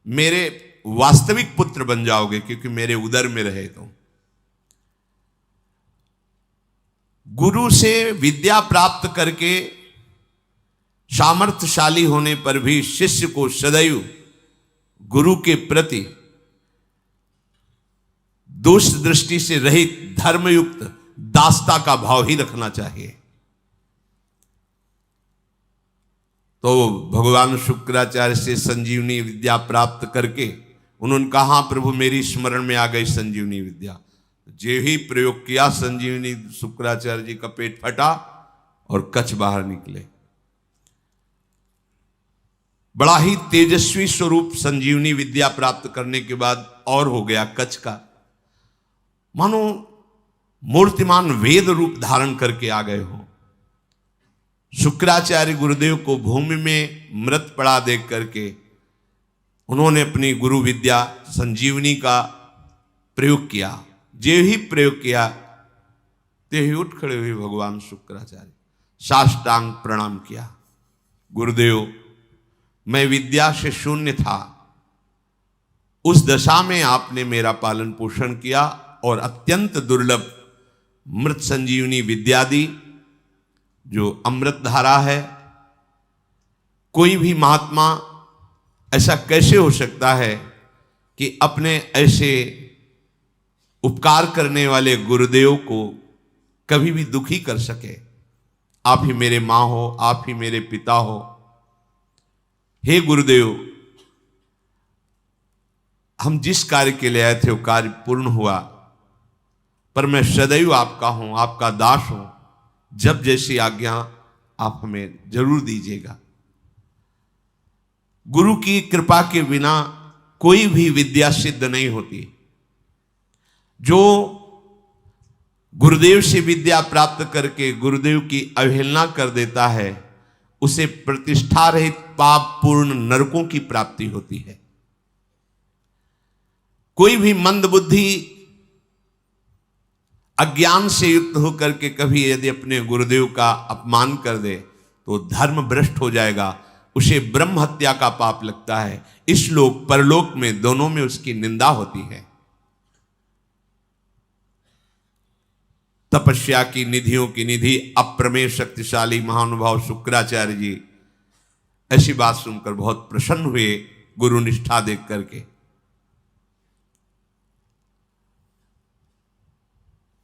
मेरे वास्तविक पुत्र बन जाओगे, क्योंकि मेरे उदर में रहे तुम। गुरु से विद्या प्राप्त करके सामर्थ्यशाली होने पर भी शिष्य को सदैव गुरु के प्रति दोष दृष्टि से रहित धर्मयुक्त दासता का भाव ही रखना चाहिए। तो भगवान शुक्राचार्य से संजीवनी विद्या प्राप्त करके उन्होंने कहा, हाँ प्रभु मेरी स्मरण में आ गई संजीवनी विद्या। जे ही प्रयोग किया, संजीवनी शुक्राचार्य जी का पेट फटा और कच्छ बाहर निकले। बड़ा ही तेजस्वी स्वरूप संजीवनी विद्या प्राप्त करने के बाद और हो गया कच्छ का, मानो मूर्तिमान वेद रूप धारण करके आ गए हो। शुक्राचार्य गुरुदेव को भूमि में मृत पड़ा देख करके उन्होंने अपनी गुरु विद्या संजीवनी का प्रयोग किया। जे ही प्रयोग किया ते ही उठ खड़े हुए भगवान शुक्राचार्य, साष्टांग प्रणाम किया। गुरुदेव, मैं विद्या से शून्य था, उस दशा में आपने मेरा पालन पोषण किया और अत्यंत दुर्लभ मृत संजीवनी विद्या दी, जो अमृत धारा है। कोई भी महात्मा ऐसा कैसे हो सकता है कि अपने ऐसे उपकार करने वाले गुरुदेव को कभी भी दुखी कर सके। आप ही मेरे मां हो, आप ही मेरे पिता हो। हे गुरुदेव, हम जिस कार्य के लिए आए थे वो कार्य पूर्ण हुआ, पर मैं सदैव आपका हूं, आपका दास हूं। जब जैसी आज्ञा आप हमें जरूर दीजिएगा। गुरु की कृपा के बिना कोई भी विद्या सिद्ध नहीं होती। जो गुरुदेव से विद्या प्राप्त करके गुरुदेव की अवहेलना कर देता है, उसे प्रतिष्ठा रहित पाप पूर्ण नरकों की प्राप्ति होती है। कोई भी मंदबुद्धि अज्ञान से युक्त होकर के कभी यदि अपने गुरुदेव का अपमान कर दे तो धर्म भ्रष्ट हो जाएगा, उसे ब्रह्म हत्या का पाप लगता है। इस लोक परलोक में दोनों में उसकी निंदा होती है। तपस्या की निधियों की निधि अप्रमेय शक्तिशाली महानुभाव शुक्राचार्य जी ऐसी बात सुनकर बहुत प्रसन्न हुए, गुरु निष्ठा देख करके।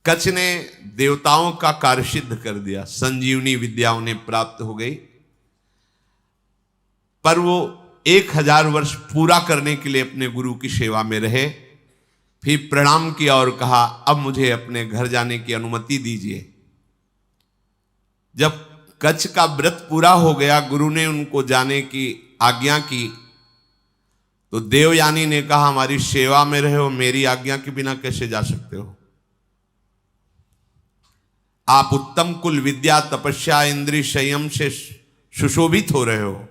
कच्छ ने देवताओं का कार्य सिद्ध कर दिया, संजीवनी विद्या उन्हें प्राप्त हो गई, पर वो 1000 वर्ष पूरा करने के लिए अपने गुरु की सेवा में रहे। फिर प्रणाम किया और कहा, अब मुझे अपने घर जाने की अनुमति दीजिए। जब कच्छ का व्रत पूरा हो गया, गुरु ने उनको जाने की आज्ञा की, तो देवयानी ने कहा, हमारी सेवा में रहे हो, मेरी आज्ञा के बिना कैसे जा सकते हो? आप उत्तम कुल विद्या तपस्या इंद्रिय संयम से सुशोभित हो रहे हो।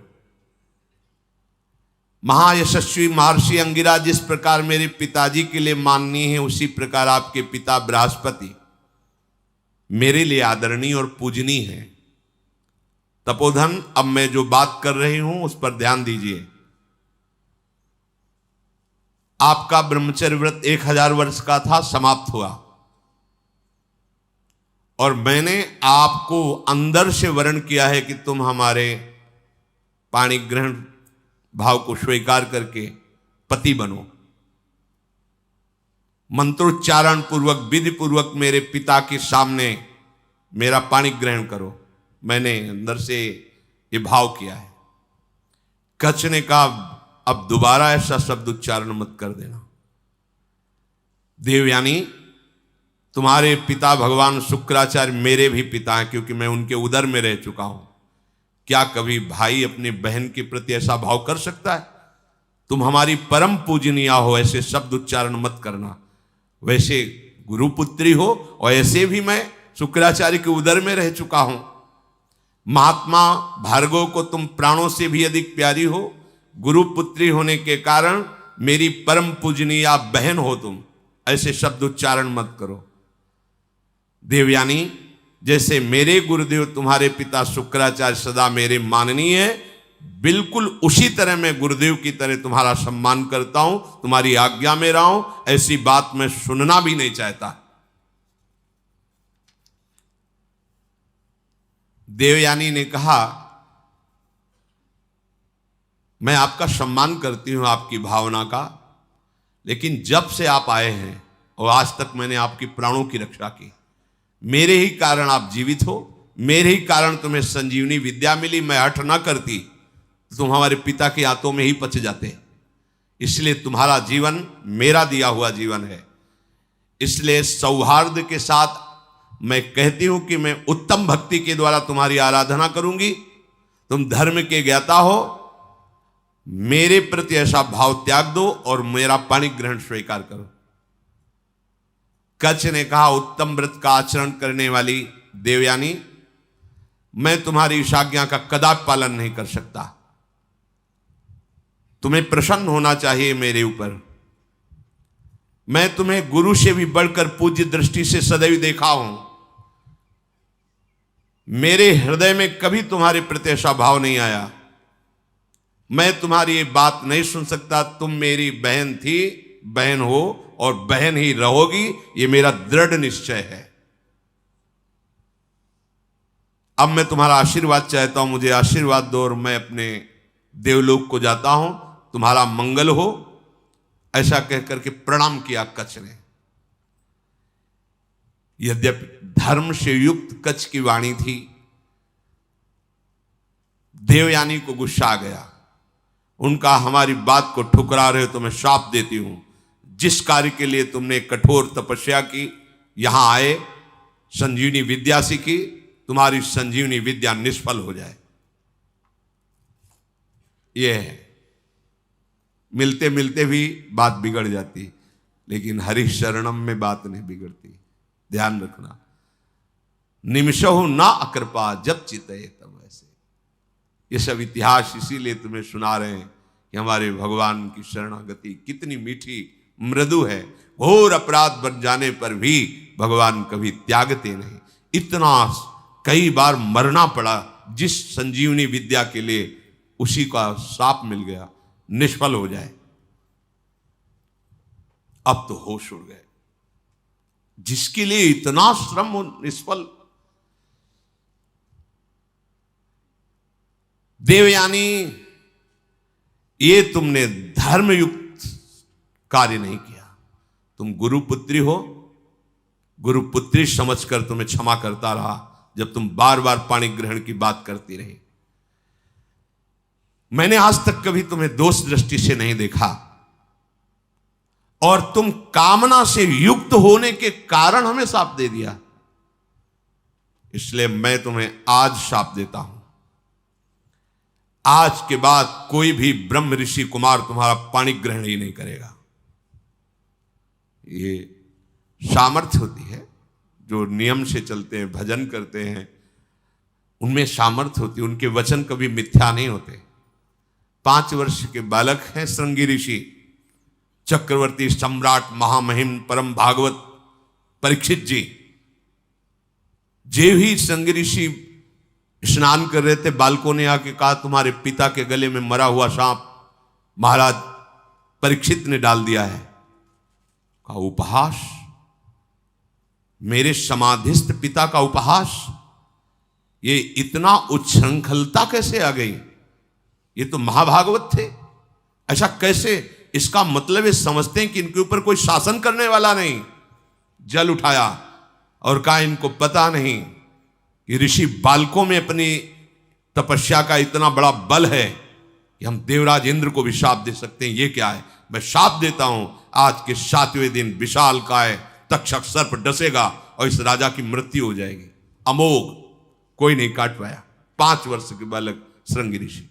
महायशस्वी महर्षि अंगिरा जिस प्रकार मेरे पिताजी के लिए माननीय है, उसी प्रकार आपके पिता बृहस्पति मेरे लिए आदरणीय और पूजनीय है। तपोधन, अब मैं जो बात कर रही हूं उस पर ध्यान दीजिए। आपका ब्रह्मचर्य व्रत 1000 वर्ष का था, समाप्त हुआ, और मैंने आपको अंदर से वर्ण किया है कि तुम हमारे पाणी ग्रहण भाव को स्वीकार करके पति बनो। मंत्रोच्चारण पूर्वक विधि पूर्वक मेरे पिता के सामने मेरा पाणी ग्रहण करो। मैंने अंदर से ये भाव किया है। कच्छ ने कहा, अब दोबारा ऐसा शब्द उच्चारण मत कर देना। देवयानी, तुम्हारे पिता भगवान शुक्राचार्य मेरे भी पिता हैं, क्योंकि मैं उनके उदर में रह चुका हूं। क्या कभी भाई अपने बहन के प्रति ऐसा भाव कर सकता है? तुम हमारी परम पूजनीय हो, ऐसे शब्द उच्चारण मत करना। वैसे गुरुपुत्री हो, और ऐसे भी मैं शुक्राचार्य के उदर में रह चुका हूं। महात्मा भार्गव को तुम प्राणों से भी अधिक प्यारी हो। गुरुपुत्री होने के कारण मेरी परम पूजनीय बहन हो तुम, ऐसे शब्द उच्चारण मत करो। देवयानी, जैसे मेरे गुरुदेव तुम्हारे पिता शुक्राचार्य सदा मेरे माननीय है, बिल्कुल उसी तरह मैं गुरुदेव की तरह तुम्हारा सम्मान करता हूं, तुम्हारी आज्ञा में रहा हूं। ऐसी बात मैं सुनना भी नहीं चाहता। देवयानी ने कहा, मैं आपका सम्मान करती हूं, आपकी भावना का, लेकिन जब से आप आए हैं और आज तक मैंने आपकी प्राणों की रक्षा की। मेरे ही कारण आप जीवित हो, मेरे ही कारण तुम्हें संजीवनी विद्या मिली। मैं हठ ना करती तो तुम हमारे पिता के हाथों में ही पच जाते। इसलिए तुम्हारा जीवन मेरा दिया हुआ जीवन है। इसलिए सौहार्द के साथ मैं कहती हूं कि मैं उत्तम भक्ति के द्वारा तुम्हारी आराधना करूंगी, तुम धर्म के ज्ञाता हो, मेरे प्रति ऐसा भाव त्याग दो और मेरा पाणी ग्रहण स्वीकार करो। कच्छ ने कहा, उत्तम व्रत का आचरण करने वाली देवयानी, मैं तुम्हारी इस आज्ञा का कदापि पालन नहीं कर सकता। तुम्हें प्रसन्न होना चाहिए मेरे ऊपर। मैं तुम्हें गुरु से भी बढ़कर पूज्य दृष्टि से सदैव देखा हूं। मेरे हृदय में कभी तुम्हारे प्रति ऐसा भाव नहीं आया। मैं तुम्हारी ये बात नहीं सुन सकता। तुम मेरी बहन थी, बहन हो और बहन ही रहोगी, ये मेरा दृढ़ निश्चय है। अब मैं तुम्हारा आशीर्वाद चाहता हूं, मुझे आशीर्वाद दो और मैं अपने देवलोक को जाता हूं, तुम्हारा मंगल हो। ऐसा कहकर के प्रणाम किया कच्छ ने। यद्यपि धर्म से युक्त कच्छ की वाणी थी, देवयानी को गुस्सा आ गया। उनका, हमारी बात को ठुकरा रहे हो तो मैं श्राप देती हूं। जिस कार्य के लिए तुमने कठोर तपस्या की, यहां आए, संजीवनी विद्या सीखी, तुम्हारी संजीवनी विद्या निष्फल हो जाए। यह है, मिलते मिलते भी बात बिगड़ जाती, लेकिन हरि शरणम में बात नहीं बिगड़ती। ध्यान रखना, निमिषहु ना अकृपा जब चितये तब ऐसे। ये सब इतिहास इसीलिए तुम्हें सुना रहे हैं कि हमारे भगवान की शरणागति कितनी मीठी मृदु है। घोर अपराध बन जाने पर भी भगवान कभी त्यागते नहीं। इतना कई बार मरना पड़ा जिस संजीवनी विद्या के लिए, उसी का शाप मिल गया, निष्फल हो जाए। अब तो होश उड़ गए। जिसके लिए इतना श्रम हो, निष्फल। देवयानी, ये तुमने धर्मयुक्त कार्य नहीं किया। तुम गुरुपुत्री हो, गुरुपुत्री समझकर तुम्हें क्षमा करता रहा जब तुम बार बार पाणी ग्रहण की बात करती रही। मैंने आज तक कभी तुम्हें दोष दृष्टि से नहीं देखा, और तुम कामना से युक्त होने के कारण हमें शाप दे दिया। इसलिए मैं तुम्हें आज शाप देता हूं। आज के बाद कोई भी ब्रह्म ऋषि कुमार तुम्हारा पाणी ग्रहण ही नहीं करेगा। ये सामर्थ्य होती है, जो नियम से चलते हैं, भजन करते हैं, उनमें सामर्थ्य होती है। उनके वचन कभी मिथ्या नहीं होते। 5 वर्ष के बालक हैं श्रृंगी ऋषि, चक्रवर्ती सम्राट महामहिम परम भागवत परीक्षित जी। जे ही श्रृंगी ऋषि स्नान कर रहे थे, बालकों ने आके कहा, तुम्हारे पिता के गले में मरा हुआ सांप महाराज परीक्षित ने डाल दिया है। कहा, उपहास? मेरे समाधिस्थ पिता का उपहास? ये इतना उच्छृंखलता कैसे आ गई? ये तो महाभागवत थे, ऐसा कैसे? इसका मतलब ये समझते हैं कि इनके ऊपर कोई शासन करने वाला नहीं। जल उठाया और कहा, इनको पता नहीं कि ऋषि बालकों में अपनी तपस्या का इतना बड़ा बल है कि हम देवराज इंद्र को भी शाप दे सकते हैं। ये क्या है? मैं शाप देता हूं, आज के 7वें दिन विशाल काय तक्षक सर्प डसेगा और इस राजा की मृत्यु हो जाएगी। अमोघ, कोई नहीं काट पाया। 5 वर्ष के बालक श्रृंगी ऋषि।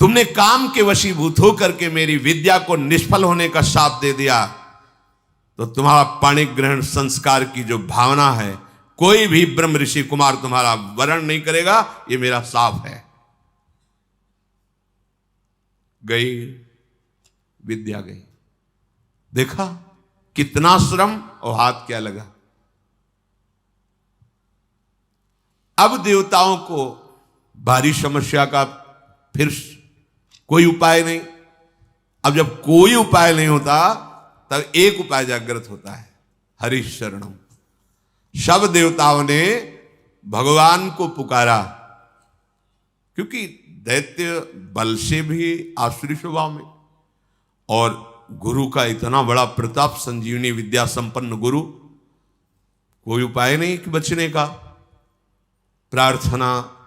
तुमने काम के वशीभूत होकर के मेरी विद्या को निष्फल होने का शाप दे दिया, तो तुम्हारा पाणी ग्रहण संस्कार की जो भावना है, कोई भी ब्रह्म ऋषि कुमार तुम्हारा वरण नहीं करेगा। ये मेरा शाप है। गई विद्या, गई। देखा कितना श्रम और हाथ क्या लगा। अब देवताओं को भारी समस्या का फिर कोई उपाय नहीं। अब जब कोई उपाय नहीं होता, तब एक उपाय जागृत होता है, हरि शरणम। सब देवताओं ने भगवान को पुकारा, क्योंकि दैत्य बल से भी आसुरी स्वभाव में, और गुरु का इतना बड़ा प्रताप, संजीवनी विद्या संपन्न गुरु, कोई उपाय नहीं कि बचने का। प्रार्थना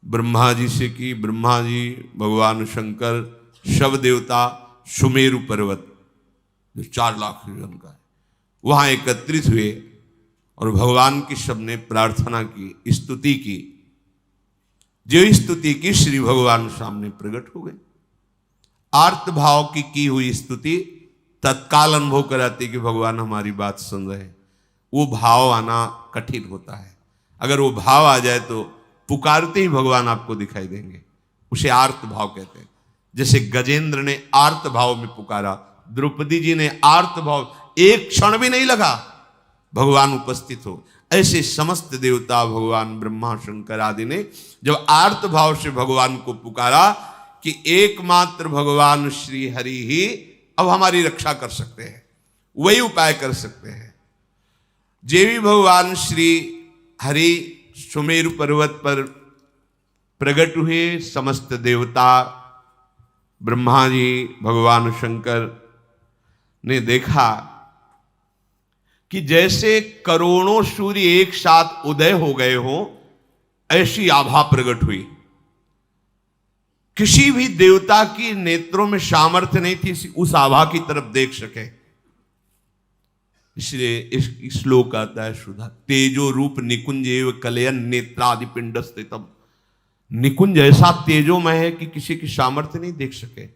ब्रह्मा जी से की। ब्रह्मा जी, भगवान शंकर, सब देवता सुमेरु पर्वत जो 4 लाख योजन का है, वहां एकत्रित हुए और भगवान की सबने प्रार्थना की, स्तुति की। जो स्तुति की श्री भगवान सामने प्रकट हो गए। आर्त भाव की हुई स्तुति तत्काल अनुभव कराती कि भगवान हमारी बात सुन रहे हैं। वो भाव आना कठिन होता है। अगर वो भाव आ जाए तो पुकारते ही भगवान आपको दिखाई देंगे। उसे आर्त भाव कहते हैं। जैसे गजेंद्र ने आर्त भाव में पुकारा, द्रौपदी जी ने आर्त भाव, एक क्षण भी नहीं लगा भगवान उपस्थित हो। ऐसे समस्त देवता, भगवान ब्रह्मा शंकर आदि ने जब आर्त भाव से भगवान को पुकारा कि एकमात्र भगवान श्री हरि ही अब हमारी रक्षा कर सकते हैं, वही उपाय कर सकते हैं। जे भी भगवान श्री हरि सुमेरु पर्वत पर प्रकट हुए, समस्त देवता, ब्रह्मा जी, भगवान शंकर ने देखा कि जैसे करोड़ों सूर्य एक साथ उदय हो गए हो, ऐसी आभा प्रकट हुई। किसी भी देवता की नेत्रों में सामर्थ्य नहीं थी उस आभा की तरफ देख सके। इसलिए इस श्लोक आता है सुधा, तेजो रूप निकुंज एव कलयन नेत्रादि पिंड स्थितम। निकुंज ऐसा तेजोमय है कि किसी की सामर्थ्य नहीं देख सके।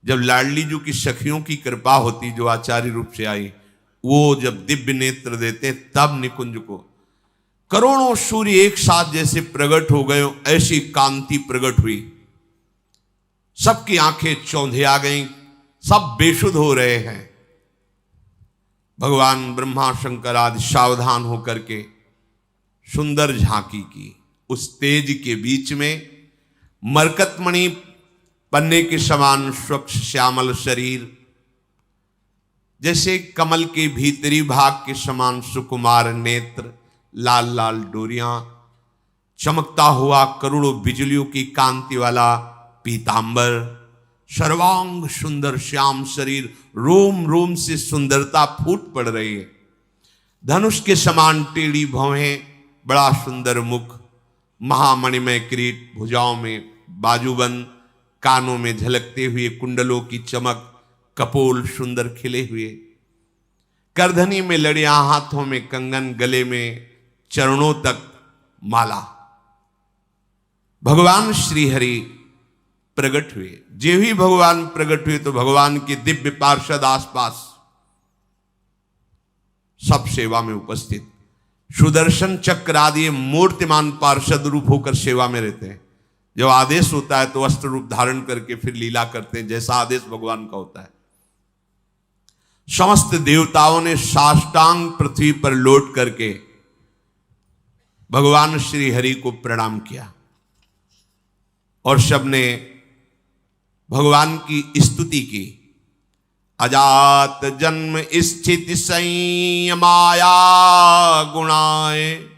जब लाडली जी की सखियों की कृपा होती, जो आचार्य रूप से आई, वो जब दिव्य नेत्र देते तब निकुंज को करोड़ों सूर्य एक साथ जैसे प्रकट हो गए, ऐसी कांति प्रकट हुई। सबकी आंखें चौंधे आ गईं, सब बेसुध हो रहे हैं। भगवान ब्रह्मा शंकर आदि सावधान होकर के सुंदर झांकी की। उस तेज के बीच में मरकतमणि पन्ने के समान स्वच्छ श्यामल शरीर, जैसे कमल के भीतरी भाग के समान सुकुमार नेत्र, लाल लाल डोरियां, चमकता हुआ करोड़ों बिजलियों की कांति वाला पीतांबर, सर्वांग सुंदर श्याम शरीर, रोम रोम से सुंदरता फूट पड़ रही है। धनुष के समान टेढ़ी भौहें, बड़ा सुंदर मुख, महामणिमय किरीट, भुजाओं में बाजूबंद, कानों में झलकते हुए कुंडलों की चमक, कपोल सुंदर खिले हुए, करधनी में लड़ियां, हाथों में कंगन, गले में चरणों तक माला। भगवान श्री हरि प्रकट हुए। जे ही भगवान प्रकट हुए तो भगवान के दिव्य पार्षद आसपास सब सेवा में उपस्थित, सुदर्शन चक्र आदि मूर्तिमान पार्षद रूप होकर सेवा में रहते हैं। जब आदेश होता है तो अस्त्र रूप धारण करके फिर लीला करते हैं, जैसा आदेश भगवान का होता है। समस्त देवताओं ने साष्टांग पृथ्वी पर लौट करके भगवान श्री हरि को प्रणाम किया और सबने भगवान की स्तुति की। अजात जन्म स्थिति संयमाया गुणाय,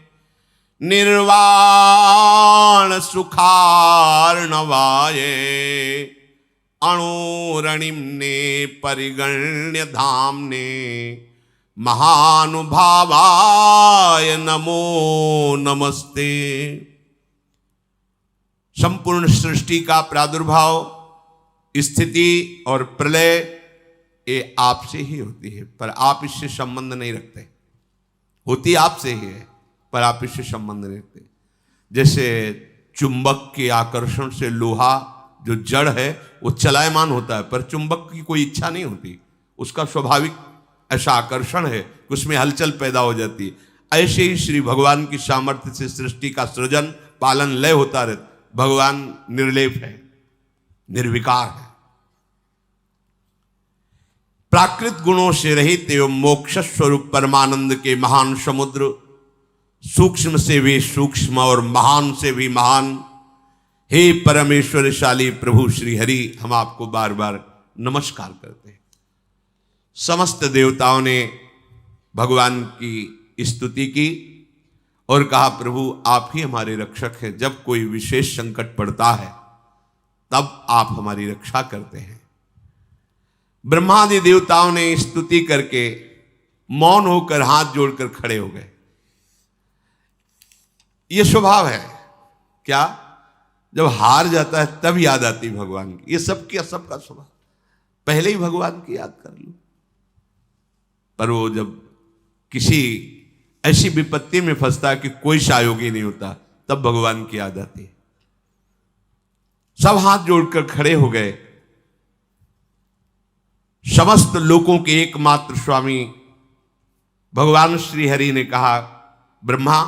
निर्वाण सुखार्णवाय, अणुरणिम्ने परिगण्य धाम्ने, महानुभावाय नमो नमस्ते। संपूर्ण सृष्टि का प्रादुर्भाव, स्थिति और प्रलय ये आपसे ही होती है, पर आप इससे संबंध नहीं रखते। होती आपसे ही है पर आप इससे संबंध नहीं रखते। जैसे चुंबक के आकर्षण से लोहा जो जड़ है वो चलायमान होता है, पर चुंबक की कोई इच्छा नहीं होती, उसका स्वाभाविक ऐसा आकर्षण है कि उसमें हलचल पैदा हो जाती है। ऐसे ही श्री भगवान की सामर्थ्य से सृष्टि का सृजन पालन लय होता रहता। भगवान निर्लेप है, निर्विकार है, प्राकृत गुणों से रहित एवं मोक्ष स्वरूप परमानंद के महान समुद्र, सूक्ष्म से भी सूक्ष्म और महान से भी महान, हे परमेश्वरशाली प्रभु श्री हरि, हम आपको बार बार नमस्कार करते हैं। समस्त देवताओं ने भगवान की स्तुति की और कहा, प्रभु आप ही हमारे रक्षक हैं। जब कोई विशेष संकट पड़ता है तब आप हमारी रक्षा करते हैं। ब्रह्मादि देवताओं ने स्तुति करके मौन होकर हाथ जोड़कर खड़े हो गए। यह स्वभाव है क्या, जब हार जाता है तब याद आती भगवान की। ये सबका स्वभाव, पहले ही भगवान की याद कर लो। पर वो जब किसी ऐसी विपत्ति में फंसता कि कोई सहयोगी नहीं होता, तब भगवान की याद आती है। सब हाथ जोड़कर खड़े हो गए। समस्त लोकों के एकमात्र स्वामी भगवान श्री हरि ने कहा, ब्रह्मा,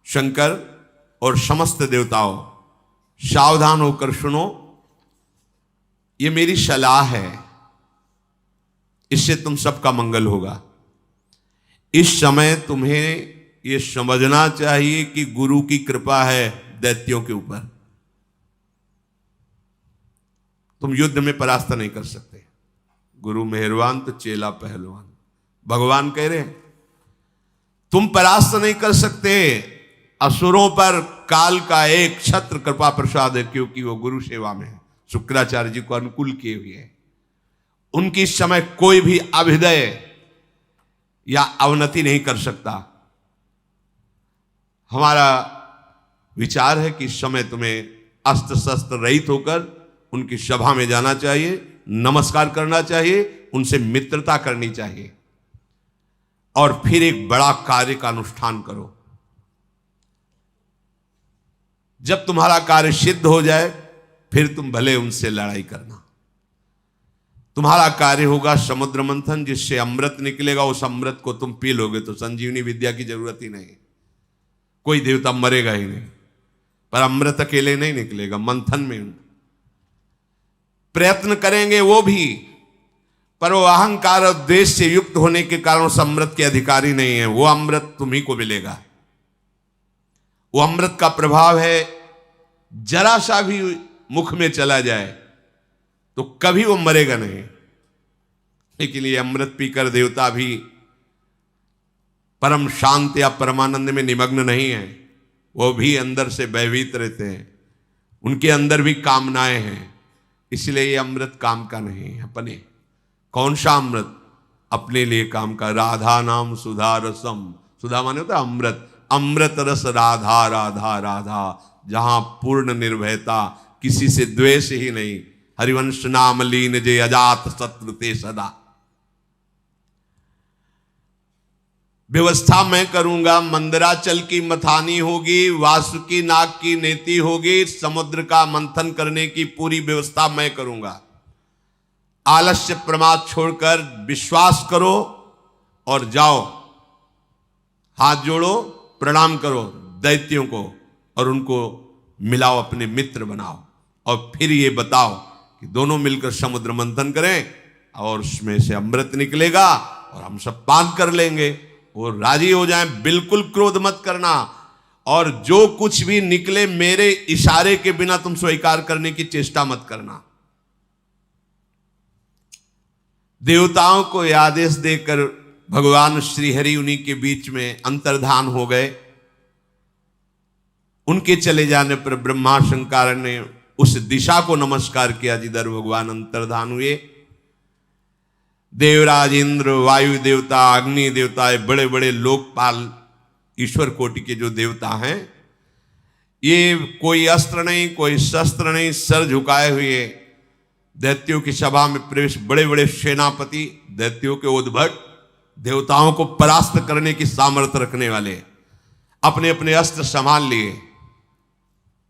शंकर और समस्त देवताओं, सावधान होकर सुनो, ये मेरी सलाह है, इससे तुम सबका मंगल होगा। इस समय तुम्हें यह समझना चाहिए कि गुरु की कृपा है दैत्यों के ऊपर। तुम युद्ध में परास्त नहीं कर सकते। गुरु मेहरबान तो चेला पहलवान। भगवान कह रहे हैं तुम परास्त नहीं कर सकते। असुरों पर काल का एक छत्र कृपा प्रसाद है, क्योंकि वो गुरु सेवा में है, शुक्राचार्य जी को अनुकूल किए हुए हैं। उनकी इस समय कोई भी अभ्युदय या अवनति नहीं कर सकता। हमारा विचार है कि इस समय तुम्हें अस्त्र शस्त्र रहित होकर उनकी सभा में जाना चाहिए, नमस्कार करना चाहिए, उनसे मित्रता करनी चाहिए और फिर एक बड़ा कार्य का अनुष्ठान करो। जब तुम्हारा कार्य सिद्ध हो जाए फिर तुम भले उनसे लड़ाई करना। तुम्हारा कार्य होगा समुद्र मंथन, जिससे अमृत निकलेगा। उस अमृत को तुम पी लोगे तो संजीवनी विद्या की जरूरत ही नहीं, कोई देवता मरेगा ही नहीं। पर अमृत अकेले नहीं निकलेगा, मंथन में प्रयत्न करेंगे वो भी, पर वो अहंकार और द्वेष से युक्त होने के कारण उस अमृत के अधिकारी नहीं है। वो अमृत तुम्ही को मिलेगा। वो अमृत का प्रभाव है, जरा सा भी मुख में चला जाए तो कभी वो मरेगा नहीं। लेकिन ये अमृत पीकर देवता भी परम शांत या परमानंद में निमग्न नहीं है, वो भी अंदर से भयभीत रहते हैं, उनके अंदर भी कामनाएं हैं। इसलिए ये अमृत काम का नहीं है अपने। कौन सा अमृत? अपने लिए काम का। राधा नाम सुधा रसम, सुधा माने होता है अमृत, अमृत रस राधा राधा राधा, जहां पूर्ण निर्भयता, किसी से द्वेष ही नहीं। हरिवंश नाम लीन जे अजात शत्रु ते सदा। व्यवस्था मैं करूंगा, मंदराचल की मथानी होगी, वासुकी नाग की नेति होगी, समुद्र का मंथन करने की पूरी व्यवस्था मैं करूंगा। आलस्य प्रमाद छोड़कर विश्वास करो और जाओ, हाथ जोड़ो, प्रणाम करो दैत्यों को और उनको मिलाओ, अपने मित्र बनाओ और फिर ये बताओ कि दोनों मिलकर समुद्र मंथन करें और उसमें से अमृत निकलेगा और हम सब पान कर लेंगे। वो राजी हो जाएं। बिल्कुल क्रोध मत करना और जो कुछ भी निकले मेरे इशारे के बिना तुम स्वीकार करने की चेष्टा मत करना। देवताओं को आदेश देकर भगवान श्री हरि उन्हीं के बीच में अंतर्धान हो गए। उनके चले जाने पर ब्रह्मा शंकर ने उस दिशा को नमस्कार किया जिधर भगवान अंतर्धान हुए। देवराज इंद्र, वायु देवता, अग्नि देवता, बड़े बड़े लोकपाल ईश्वर कोटि के जो देवता हैं, ये कोई अस्त्र नहीं, कोई शस्त्र नहीं, सर झुकाए हुए दैत्यों की सभा में प्रवेश। बड़े बड़े सेनापति, दैत्यों के उद्भट, देवताओं को परास्त करने की सामर्थ्य रखने वाले, अपने अपने अस्त्र संभाल लिए।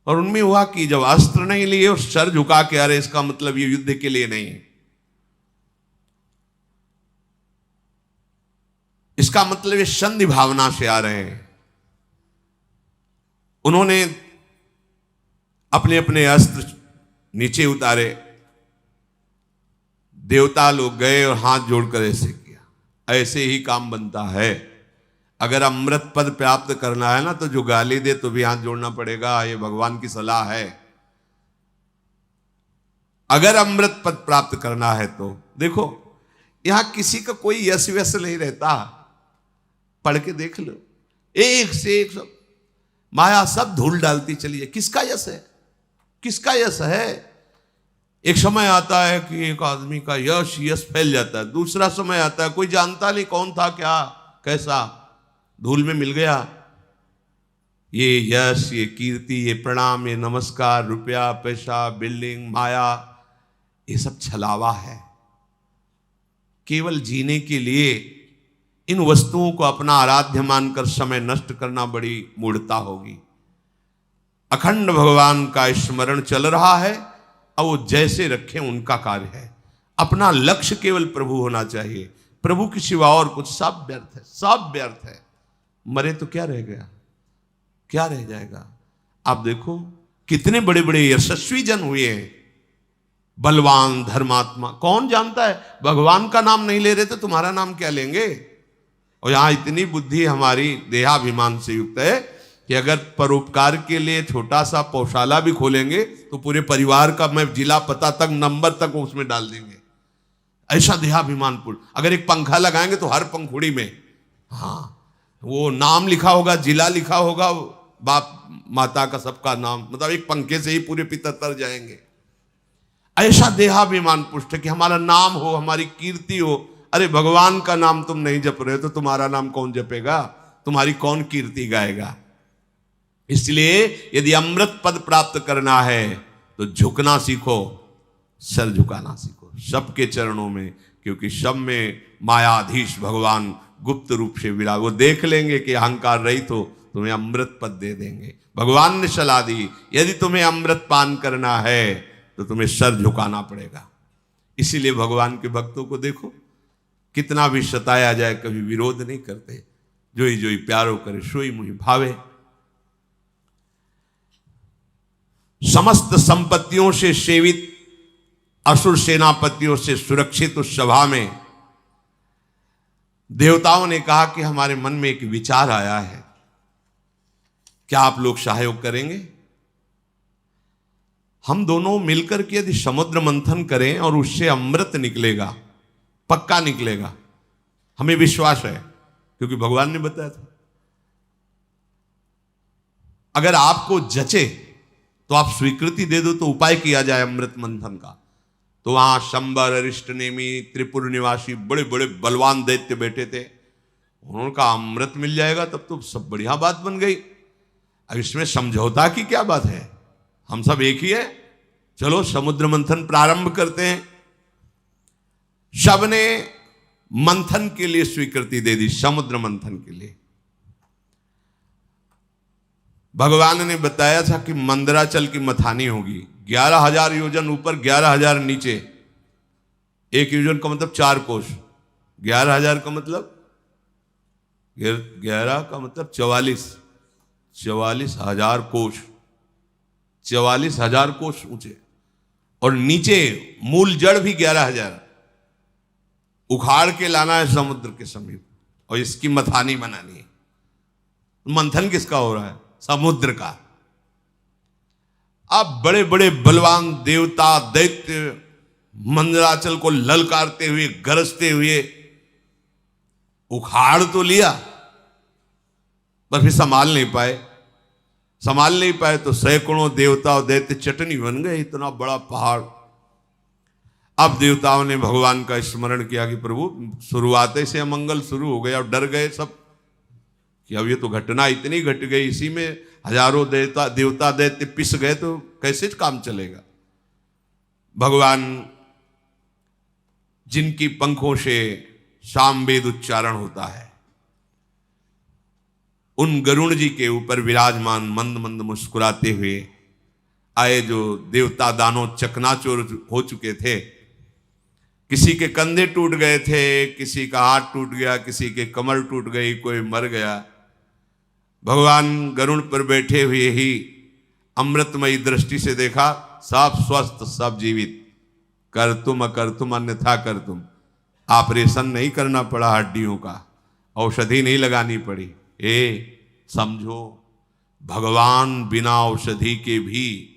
और उनमें हुआ कि जब अस्त्र नहीं लिए और सर झुका के, अरे इसका मतलब ये युद्ध के लिए नहीं, इसका मतलब ये संधि भावना से आ रहे हैं। उन्होंने अपने अपने अस्त्र नीचे उतारे। देवता लोग गए और हाथ जोड़कर ऐसे किया। ऐसे ही काम बनता है। अगर अमृत पद प्राप्त करना है ना, तो जो गाली दे तो भी हाथ जोड़ना पड़ेगा। ये भगवान की सलाह है। अगर अमृत पद प्राप्त करना है तो देखो, यहां किसी का कोई यश व्यस नहीं रहता। पढ़ के देख लो, एक से एक सब माया सब धूल डालती चली है। किसका यश है? किसका यश है? एक समय आता है कि एक आदमी का यश फैल जाता है। दूसरा समय आता है कोई जानता नहीं कौन था, क्या, कैसा, धूल में मिल गया। ये यश, ये कीर्ति, ये प्रणाम, ये नमस्कार, रुपया, पैसा, बिल्डिंग, माया, ये सब छलावा है। केवल जीने के लिए इन वस्तुओं को अपना आराध्य मानकर समय नष्ट करना बड़ी मूढ़ता होगी। अखंड भगवान का स्मरण चल रहा है, अब वो जैसे रखें उनका कार्य है। अपना लक्ष्य केवल प्रभु होना चाहिए, प्रभु के सिवा और कुछ सब व्यर्थ है, सब व्यर्थ है। मरे तो क्या रह गया, क्या रह जाएगा। आप देखो कितने बड़े बड़े यशस्वी जन हुए हैं, बलवान धर्मात्मा। कौन जानता है, भगवान का नाम नहीं ले रहे तो तुम्हारा नाम क्या लेंगे। और यहां इतनी बुद्धि हमारी देहाभिमान से युक्त है कि अगर परोपकार के लिए छोटा सा पौशाला भी खोलेंगे तो पूरे परिवार का मैं जिला पता तक नंबर तक उसमें डाल देंगे। ऐसा देहाभिमान पूर्ण। अगर एक पंखा लगाएंगे तो हर पंखुड़ी में वो नाम लिखा होगा, जिला लिखा होगा, बाप माता का सबका नाम, मतलब एक पंखे से ही पूरे पितर तर जाएंगे। ऐसा देहाभिमान पुष्ट है कि हमारा नाम हो, हमारी कीर्ति हो। अरे भगवान का नाम तुम नहीं जप रहे हो तो तुम्हारा नाम कौन जपेगा, तुम्हारी कौन कीर्ति गाएगा। इसलिए यदि अमृत पद प्राप्त करना है तो झुकना सीखो, सर झुकाना सीखो सबके चरणों में, क्योंकि सब में मायाधीश भगवान गुप्त रूप से विराज। वो देख लेंगे कि अहंकार रहित हो, तुम्हें अमृत पद दे देंगे। भगवान ने सलाह दी, यदि तुम्हें अमृत पान करना है तो तुम्हें सर झुकाना पड़ेगा। इसीलिए भगवान के भक्तों को देखो, कितना भी सताया जाए कभी विरोध नहीं करते। जोई जोई प्यारो करे सोई मुहि भावे। समस्त संपत्तियों से सेवित असुर सेनापतियों से सुरक्षित उस सभा में देवताओं ने कहा कि हमारे मन में एक विचार आया है, क्या आप लोग सहयोग करेंगे। हम दोनों मिलकर के यदि समुद्र मंथन करें और उससे अमृत निकलेगा, पक्का निकलेगा, हमें विश्वास है क्योंकि भगवान ने बताया था। अगर आपको जचे तो आप स्वीकृति दे दो तो उपाय किया जाए अमृत मंथन का। तो वहां शंबर, अरिष्ट नेमी, त्रिपुर निवासी बड़े बड़े बलवान दैत्य बैठे थे। उन्होंने कहा अमृत मिल जाएगा तब तो सब बढ़िया बात बन गई। अब इसमें समझौता की क्या बात है, हम सब एक ही है, चलो समुद्र मंथन प्रारंभ करते हैं। सबने मंथन के लिए स्वीकृति दे दी, समुद्र मंथन के लिए। भगवान ने बताया था कि मंदराचल की मथानी होगी, 11,000 योजन ऊपर, 11,000 नीचे। एक योजन का मतलब 4 कोस, 11,000 का मतलब 11 का मतलब 44,000 कोस, 44,000 कोस ऊंचे। और नीचे मूल जड़ भी 11,000 उखाड़ के लाना है समुद्र के समीप, और इसकी मथानी बनानी है। मंथन किसका हो रहा है, समुद्र का। अब बड़े बड़े बलवान देवता दैत्य मंदराचल को ललकारते हुए, गरजते हुए उखाड़ तो लिया, पर फिर संभाल नहीं पाए तो सैकड़ों देवता और दैत्य चटनी बन गए, इतना बड़ा पहाड़। अब देवताओं ने भगवान का स्मरण किया कि प्रभु शुरुआत से अमंगल शुरू हो गया, और डर गए सब कि अब ये तो घटना इतनी घट गई, इसी में हजारों देवता दैत्य पिस गए तो कैसे काम चलेगा। भगवान जिनकी पंखों से सामवेद उच्चारण होता है, उन गरुण जी के ऊपर विराजमान मंद मंद मुस्कुराते हुए आए जो देवता दानों चकनाचूर हो चुके थे। किसी के कंधे टूट गए थे, किसी का हाथ टूट गया, किसी के कमर टूट गई, कोई मर गया। भगवान गरुड़ पर बैठे हुए ही अमृतमयी दृष्टि से देखा, सब स्वस्थ, सब जीवित। कर तुम अकर तुम अन्यथा कर तुम। ऑपरेशन नहीं करना पड़ा हड्डियों का, औषधि नहीं लगानी पड़ी। समझो भगवान बिना औषधि के भी,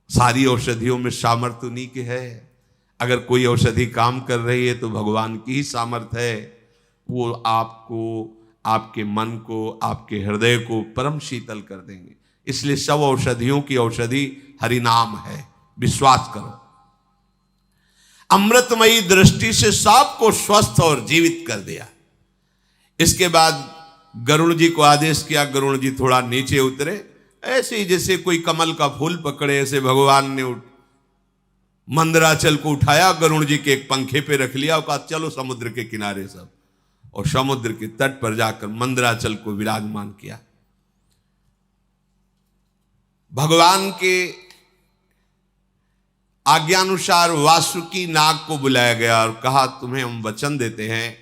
सारी औषधियों में सामर्थ्य उन्हीं के है। अगर कोई औषधि काम कर रही है तो भगवान की ही सामर्थ्य है। वो आपको, आपके मन को, आपके हृदय को परम शीतल कर देंगे। इसलिए सब औषधियों की औषधि हरि नाम है, विश्वास करो। अमृतमयी दृष्टि से सबको स्वस्थ और जीवित कर दिया। इसके बाद गरुड़ जी को आदेश किया, गरुड़ जी थोड़ा नीचे उतरे। ऐसे ही जैसे कोई कमल का फूल पकड़े, ऐसे भगवान ने मंदराचल को उठाया, गरुड़ जी के एक पंखे पे रख लिया और कहा चलो समुद्र के किनारे सब। और समुद्र के तट पर जाकर मंदराचल को विराजमान किया। भगवान के आज्ञानुसार वासुकी नाग को बुलाया गया और कहा, तुम्हें हम वचन देते हैं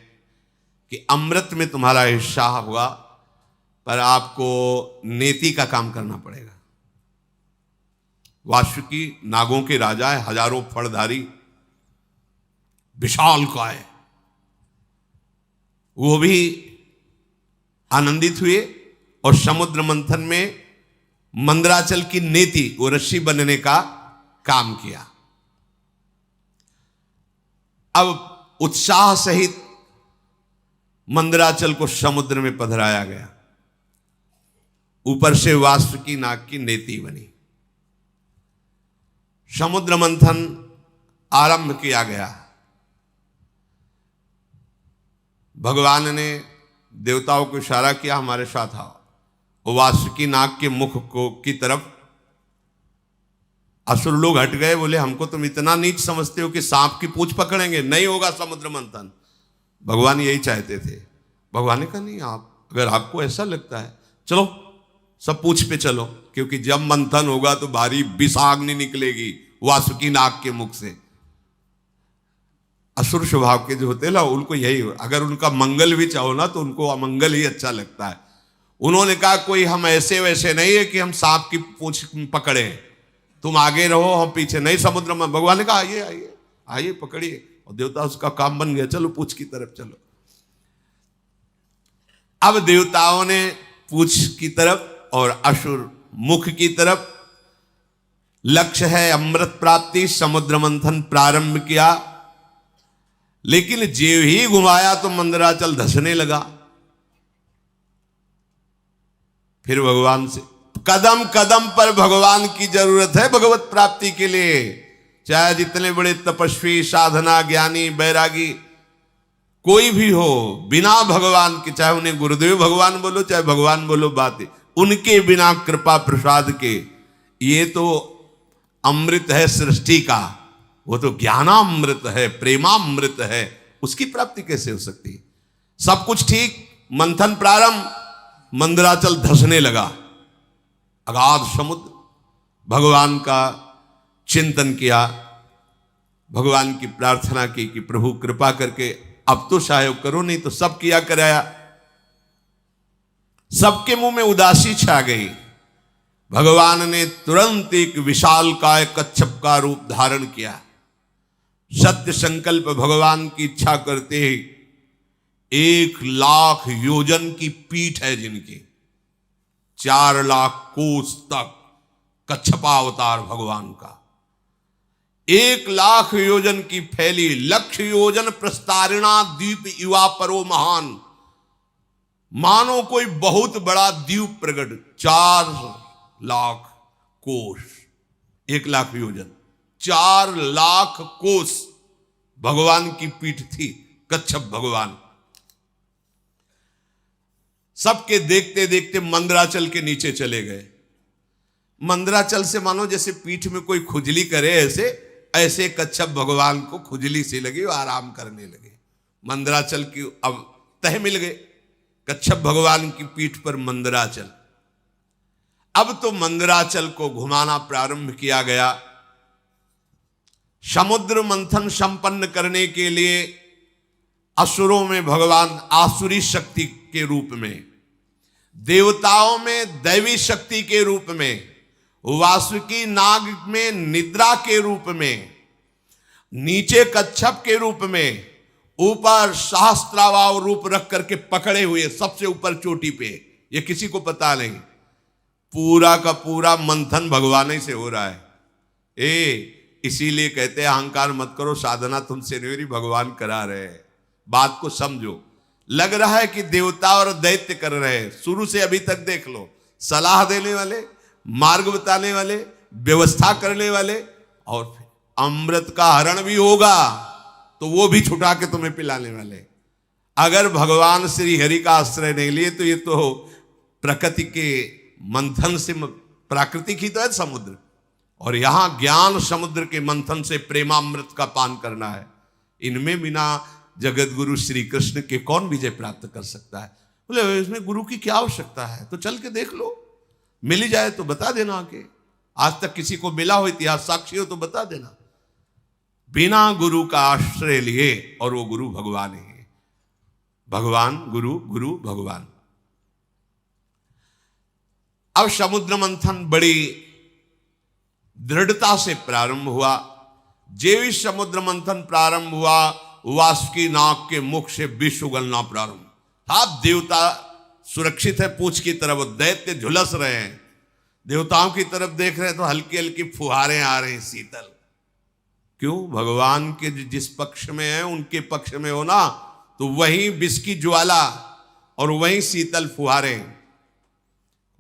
कि अमृत में तुम्हारा हिस्सा होगा, पर आपको नेति का काम करना पड़ेगा। वासुकी नागों के राजा है, हजारों फड़धारी, विशालकाय। वो भी आनंदित हुए और समुद्र मंथन में मंदराचल की नेति, वो रस्सी बनने का काम किया। अब उत्साह सहित मंदराचल को समुद्र में पधराया गया। ऊपर से वासुकी नाग की नेति बनी। समुद्र मंथन आरंभ किया गया। भगवान ने देवताओं को इशारा किया, हमारे साथ आओ। वासुकी नाग के मुख को की तरफ असुर लोग हट गए, बोले हमको तुम इतना नीच समझते हो कि सांप की पूंछ पकड़ेंगे, नहीं होगा समुद्र मंथन। भगवान यही चाहते थे। भगवान ने कहा नहीं, आप अगर आपको ऐसा लगता है चलो सब पूंछ पे चलो, क्योंकि जब मंथन होगा तो भारी विषाग्नि निकलेगी वासुकी नाग के मुख से। असुर स्वभाव के जो होते ना, उनको यही, अगर उनका मंगल भी चाहो ना तो उनको अमंगल ही अच्छा लगता है। उन्होंने कहा कोई हम ऐसे वैसे नहीं है कि हम सांप की पूंछ पकड़े, तुम आगे रहो हम पीछे, नहीं समुद्र में। भगवान ने कहा आइए आइए आइए पकड़िए, और देवता उसका काम बन गया, चलो पूंछ की तरफ चलो। अब देवताओं ने पूंछ की तरफ और असुर मुख की तरफ, लक्ष्य है अमृत प्राप्ति, समुद्र मंथन प्रारंभ किया। लेकिन जेव ही घुमाया तो मंदराचल धंसने लगा। फिर भगवान से कदम कदम पर भगवान की जरूरत है भगवत प्राप्ति के लिए। चाहे जितने बड़े तपस्वी, साधना, ज्ञानी, बैरागी कोई भी हो, बिना भगवान के, चाहे उन्हें गुरुदेव भगवान बोलो चाहे भगवान बोलो, बात है उनके बिना कृपा प्रसाद के, ये तो अमृत है सृष्टि का, वो तो ज्ञानामृत है, प्रेमामृत है, उसकी प्राप्ति कैसे हो सकती है? सब कुछ ठीक, मंथन प्रारंभ, मंदराचल धंसने लगा। अगाध समुद्र। भगवान का चिंतन किया, भगवान की प्रार्थना की कि प्रभु कृपा करके अब तो सहयोग करो, नहीं तो सब किया कराया। सबके मुंह में उदासी छा गई। भगवान ने तुरंत एक विशालकाय कच्छप का रूप धारण किया। सत्य संकल्प भगवान की इच्छा करते ही 1,00,000 योजन की पीठ है जिनकी, 4,00,000 कोस तक कच्छपावतार भगवान का, 1,00,000 योजन की फैली, 1,00,000 योजन प्रस्तारिणा द्वीप युवा परो महान, मानो कोई बहुत बड़ा द्वीप प्रकट, 4,00,000 कोस, 1,00,000 योजन, 4,00,000 कोस भगवान की पीठ थी, कच्छप भगवान। सबके देखते देखते मंदराचल के नीचे चले गए। मंदराचल से मानो जैसे पीठ में कोई खुजली करे, ऐसे ऐसे कच्छप भगवान को खुजली सी लगी और आराम करने लगे। मंदराचल की अब तह मिल गए, कच्छप भगवान की पीठ पर मंदराचल। अब तो मंदराचल को घुमाना प्रारंभ किया गया। समुद्र मंथन संपन्न करने के लिए असुरों में भगवान आसुरी शक्ति के रूप में, देवताओं में दैवी शक्ति के रूप में, वासुकी नाग में निद्रा के रूप में, नीचे कच्छप के रूप में, ऊपर सहस्त्रावाव रूप रख करके पकड़े हुए सबसे ऊपर चोटी पे, ये किसी को पता नहीं। पूरा का पूरा मंथन भगवान ही से हो रहा है। इसीलिए कहते हैं अहंकार मत करो, साधना तुमसे नहीं, भगवान करा रहे हैं। बात को समझो। लग रहा है कि देवता और दैत्य कर रहे हैं, शुरू से अभी तक देख लो, सलाह देने वाले, मार्ग बताने वाले, व्यवस्था करने वाले, और फिर अमृत का हरण भी होगा तो वो भी छुटा के तुम्हें पिलाने वाले। अगर भगवान श्री हरि का आश्रय नहीं लिए तो ये तो प्रकृति के मंथन से, प्राकृतिक ही तो है समुद्र, और यहां ज्ञान समुद्र के मंथन से प्रेमामृत का पान करना है। इनमें बिना जगत गुरु श्री कृष्ण के कौन विजय प्राप्त कर सकता है? बोले इसमें गुरु की क्या आवश्यकता है, तो चल के देख लो, मिल ही जाए तो बता देना आके। आज तक किसी को मिला हो, इतिहास साक्षी हो तो बता देना। बिना गुरु का आश्रय लिए, और वो गुरु भगवान है। भगवान गुरु, गुरु भगवान। अब समुद्र मंथन बड़ी दृढ़ता से प्रारंभ हुआ। जेवी समुद्र मंथन प्रारंभ हुआ, वासुकी नाग के मुख से विष उगलना प्रारंभ। आप देवता सुरक्षित है पूंछ की तरफ, दैत्य झुलस रहे हैं, देवताओं की तरफ देख रहे हैं तो हल्की हल्की फुहारें आ रही शीतल। क्यों? भगवान के जिस पक्ष में है उनके पक्ष में हो ना, तो वहीं विष की ज्वाला और वहीं शीतल फुहारें।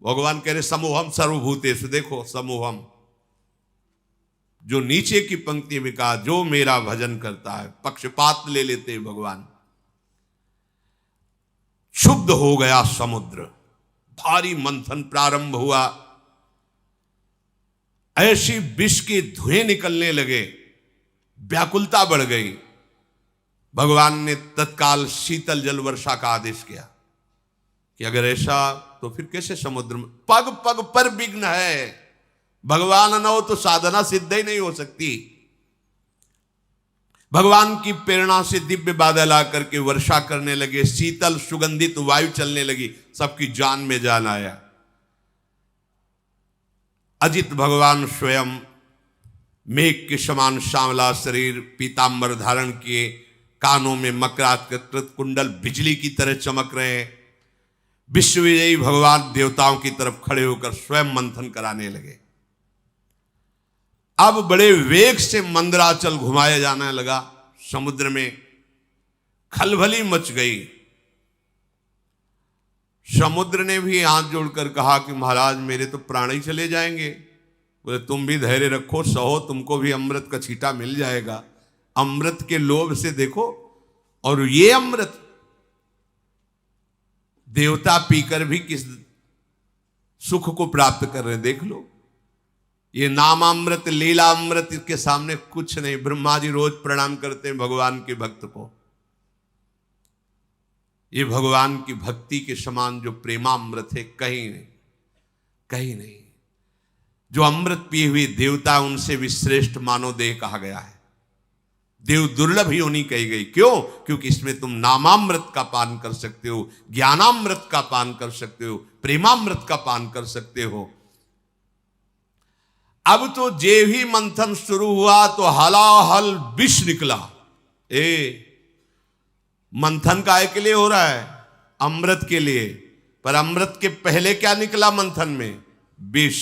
भगवान कह रहे समूहम सर्वभूतेषु, देखो समूहम, जो नीचे की पंक्ति में कहा जो मेरा भजन करता है, पक्षपात ले लेते हैं भगवान। शुद्ध हो गया समुद्र, भारी मंथन प्रारंभ हुआ, ऐसी विष के धुएं निकलने लगे, व्याकुलता बढ़ गई। भगवान ने तत्काल शीतल जल वर्षा का आदेश किया कि अगर ऐसा तो फिर कैसे समुद्र में, पग पग पर विघ्न है, भगवान न हो तो साधना सिद्ध ही नहीं हो सकती। भगवान की प्रेरणा से दिव्य बादल आकर के वर्षा करने लगे, शीतल सुगंधित वायु चलने लगी, सबकी जान में जान आया। अजित भगवान स्वयं मेघ के समान सांवला शरीर, पीतांबर धारण किए, कानों में मकराकृत कुंडल बिजली की तरह चमक रहे हैं। विश्व विजयी भगवान देवताओं की तरफ खड़े होकर स्वयं मंथन कराने लगे। अब बड़े वेग से मंदराचल घुमाया जाने लगा, समुद्र में खलबली मच गई। समुद्र ने भी हाथ जोड़कर कहा कि महाराज मेरे तो प्राण ही चले जाएंगे। बोले तुम भी धैर्य रखो, सहो, तुमको भी अमृत का छींटा मिल जाएगा। अमृत के लोभ से देखो, और ये अमृत देवता पीकर भी किस सुख को प्राप्त कर रहे हैं, देख लो। ये नामामृत, लीला अमृत के सामने कुछ नहीं। ब्रह्मा जी रोज प्रणाम करते हैं भगवान के भक्त को। ये भगवान की भक्ति के समान जो प्रेमामृत है, कहीं नहीं, कहीं नहीं। जो अमृत पिए हुए देवता, उनसे भी श्रेष्ठ मानव देह कहा गया है। देव दुर्लभ ही होनी कही गई। क्यों? क्योंकि इसमें तुम नामामृत का पान कर सकते हो, ज्ञानामृत का पान कर सकते हो, प्रेमामृत का पान कर सकते हो। अब तो जे ही मंथन शुरू हुआ तो हलाहल विष निकला। मंथन काय के लिए हो रहा है? अमृत के लिए। पर अमृत के पहले क्या निकला मंथन में? विष।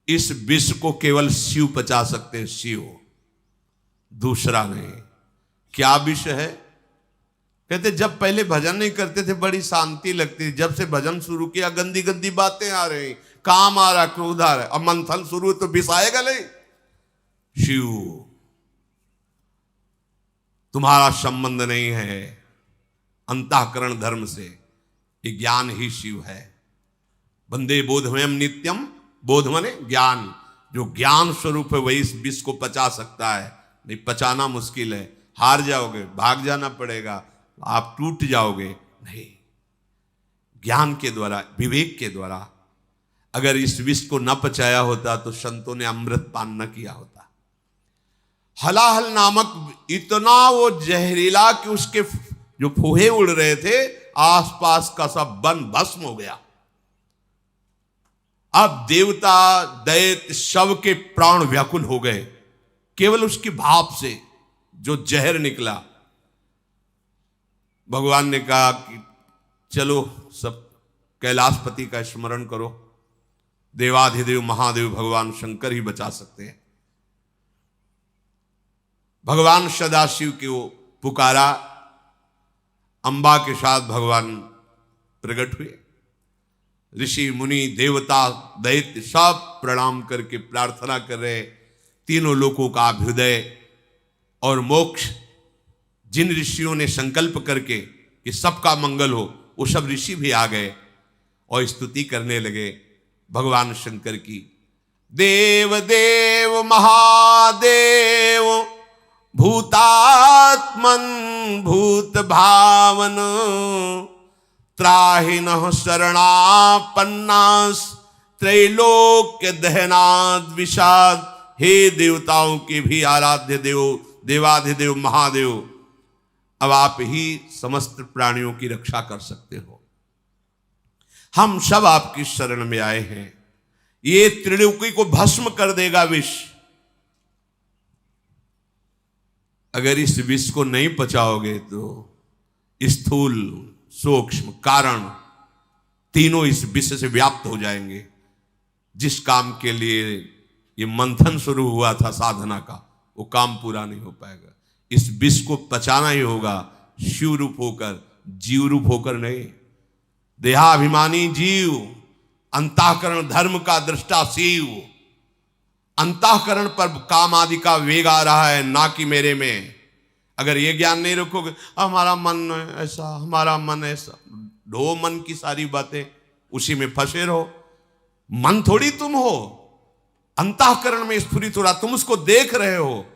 इस विष को केवल शिव पचा सकते हैं, शिव, दूसरा नहीं। क्या विष है? कहते जब पहले भजन नहीं करते थे बड़ी शांति लगती थी, जब से भजन शुरू किया गंदी गंदी बातें आ रही, काम आ रहा, क्रोध आ रहा। अब मंथन शुरू तो विष आएगा नहीं। शिव, तुम्हारा संबंध नहीं है अंतःकरण धर्म से, ये ज्ञान ही शिव है। वंदे बोधमयम नित्यम, बोध माने ज्ञान। जो ज्ञान स्वरूप है वही इस विष को पचा सकता है, नहीं पचाना मुश्किल है। हार जाओगे, भाग जाना पड़ेगा, आप टूट जाओगे। नहीं, ज्ञान के द्वारा, विवेक के द्वारा। अगर इस विष को न पचाया होता तो संतों ने अमृत पान न किया होता। हलाहल नामक इतना वो जहरीला कि उसके जो फूहे उड़ रहे थे, आसपास का सब वन भस्म हो गया। अब देवता दैत्य सब के प्राण व्याकुल हो गए केवल उसकी भाप से जो जहर निकला। भगवान ने कहा कि चलो सब कैलाशपति का स्मरण करो, देवाधिदेव महादेव भगवान शंकर ही बचा सकते हैं। भगवान सदाशिव को पुकारा, अंबा के साथ भगवान प्रकट हुए। ऋषि मुनि देवता दैत्य सब प्रणाम करके प्रार्थना कर रहे। तीनों लोकों का अभ्युदय और मोक्ष जिन ऋषियों ने संकल्प करके कि सबका मंगल हो, वो सब ऋषि भी आ गए और स्तुति करने लगे भगवान शंकर की। देव देव महादेव भूतात्मन भूत भावन त्राहिनः शरणापन्नास त्रैलोक्य दहनाद विषाद। हे देवताओं के भी आराध्य देव, देवाधिदेव महादेव, अब आप ही समस्त प्राणियों की रक्षा कर सकते हो। हम सब आपकी शरण में आए हैं। ये त्रिलोकी को भस्म कर देगा विष। अगर इस विष को नहीं पचाओगे तो स्थूल सूक्ष्म कारण तीनों इस विष से व्याप्त हो जाएंगे। जिस काम के लिए ये मंथन शुरू हुआ था साधना का, वो काम पूरा नहीं हो पाएगा। इस विष को पचाना ही होगा, शिव रूप होकर, जीव रूप होकर नहीं। देहाभिमानी जीव, अंतःकरण धर्म का दृष्टा शिव। अंतःकरण पर काम आदि का वेग आ रहा है, ना कि मेरे में। अगर ये ज्ञान नहीं रखोगे, हमारा मन ऐसा, हमारा मन ऐसा, ढो मन की सारी बातें, उसी में फंसे रहो। मन थोड़ी तुम हो, अंतःकरण में स्फुरित हो रहा, तुम उसको देख रहे हो।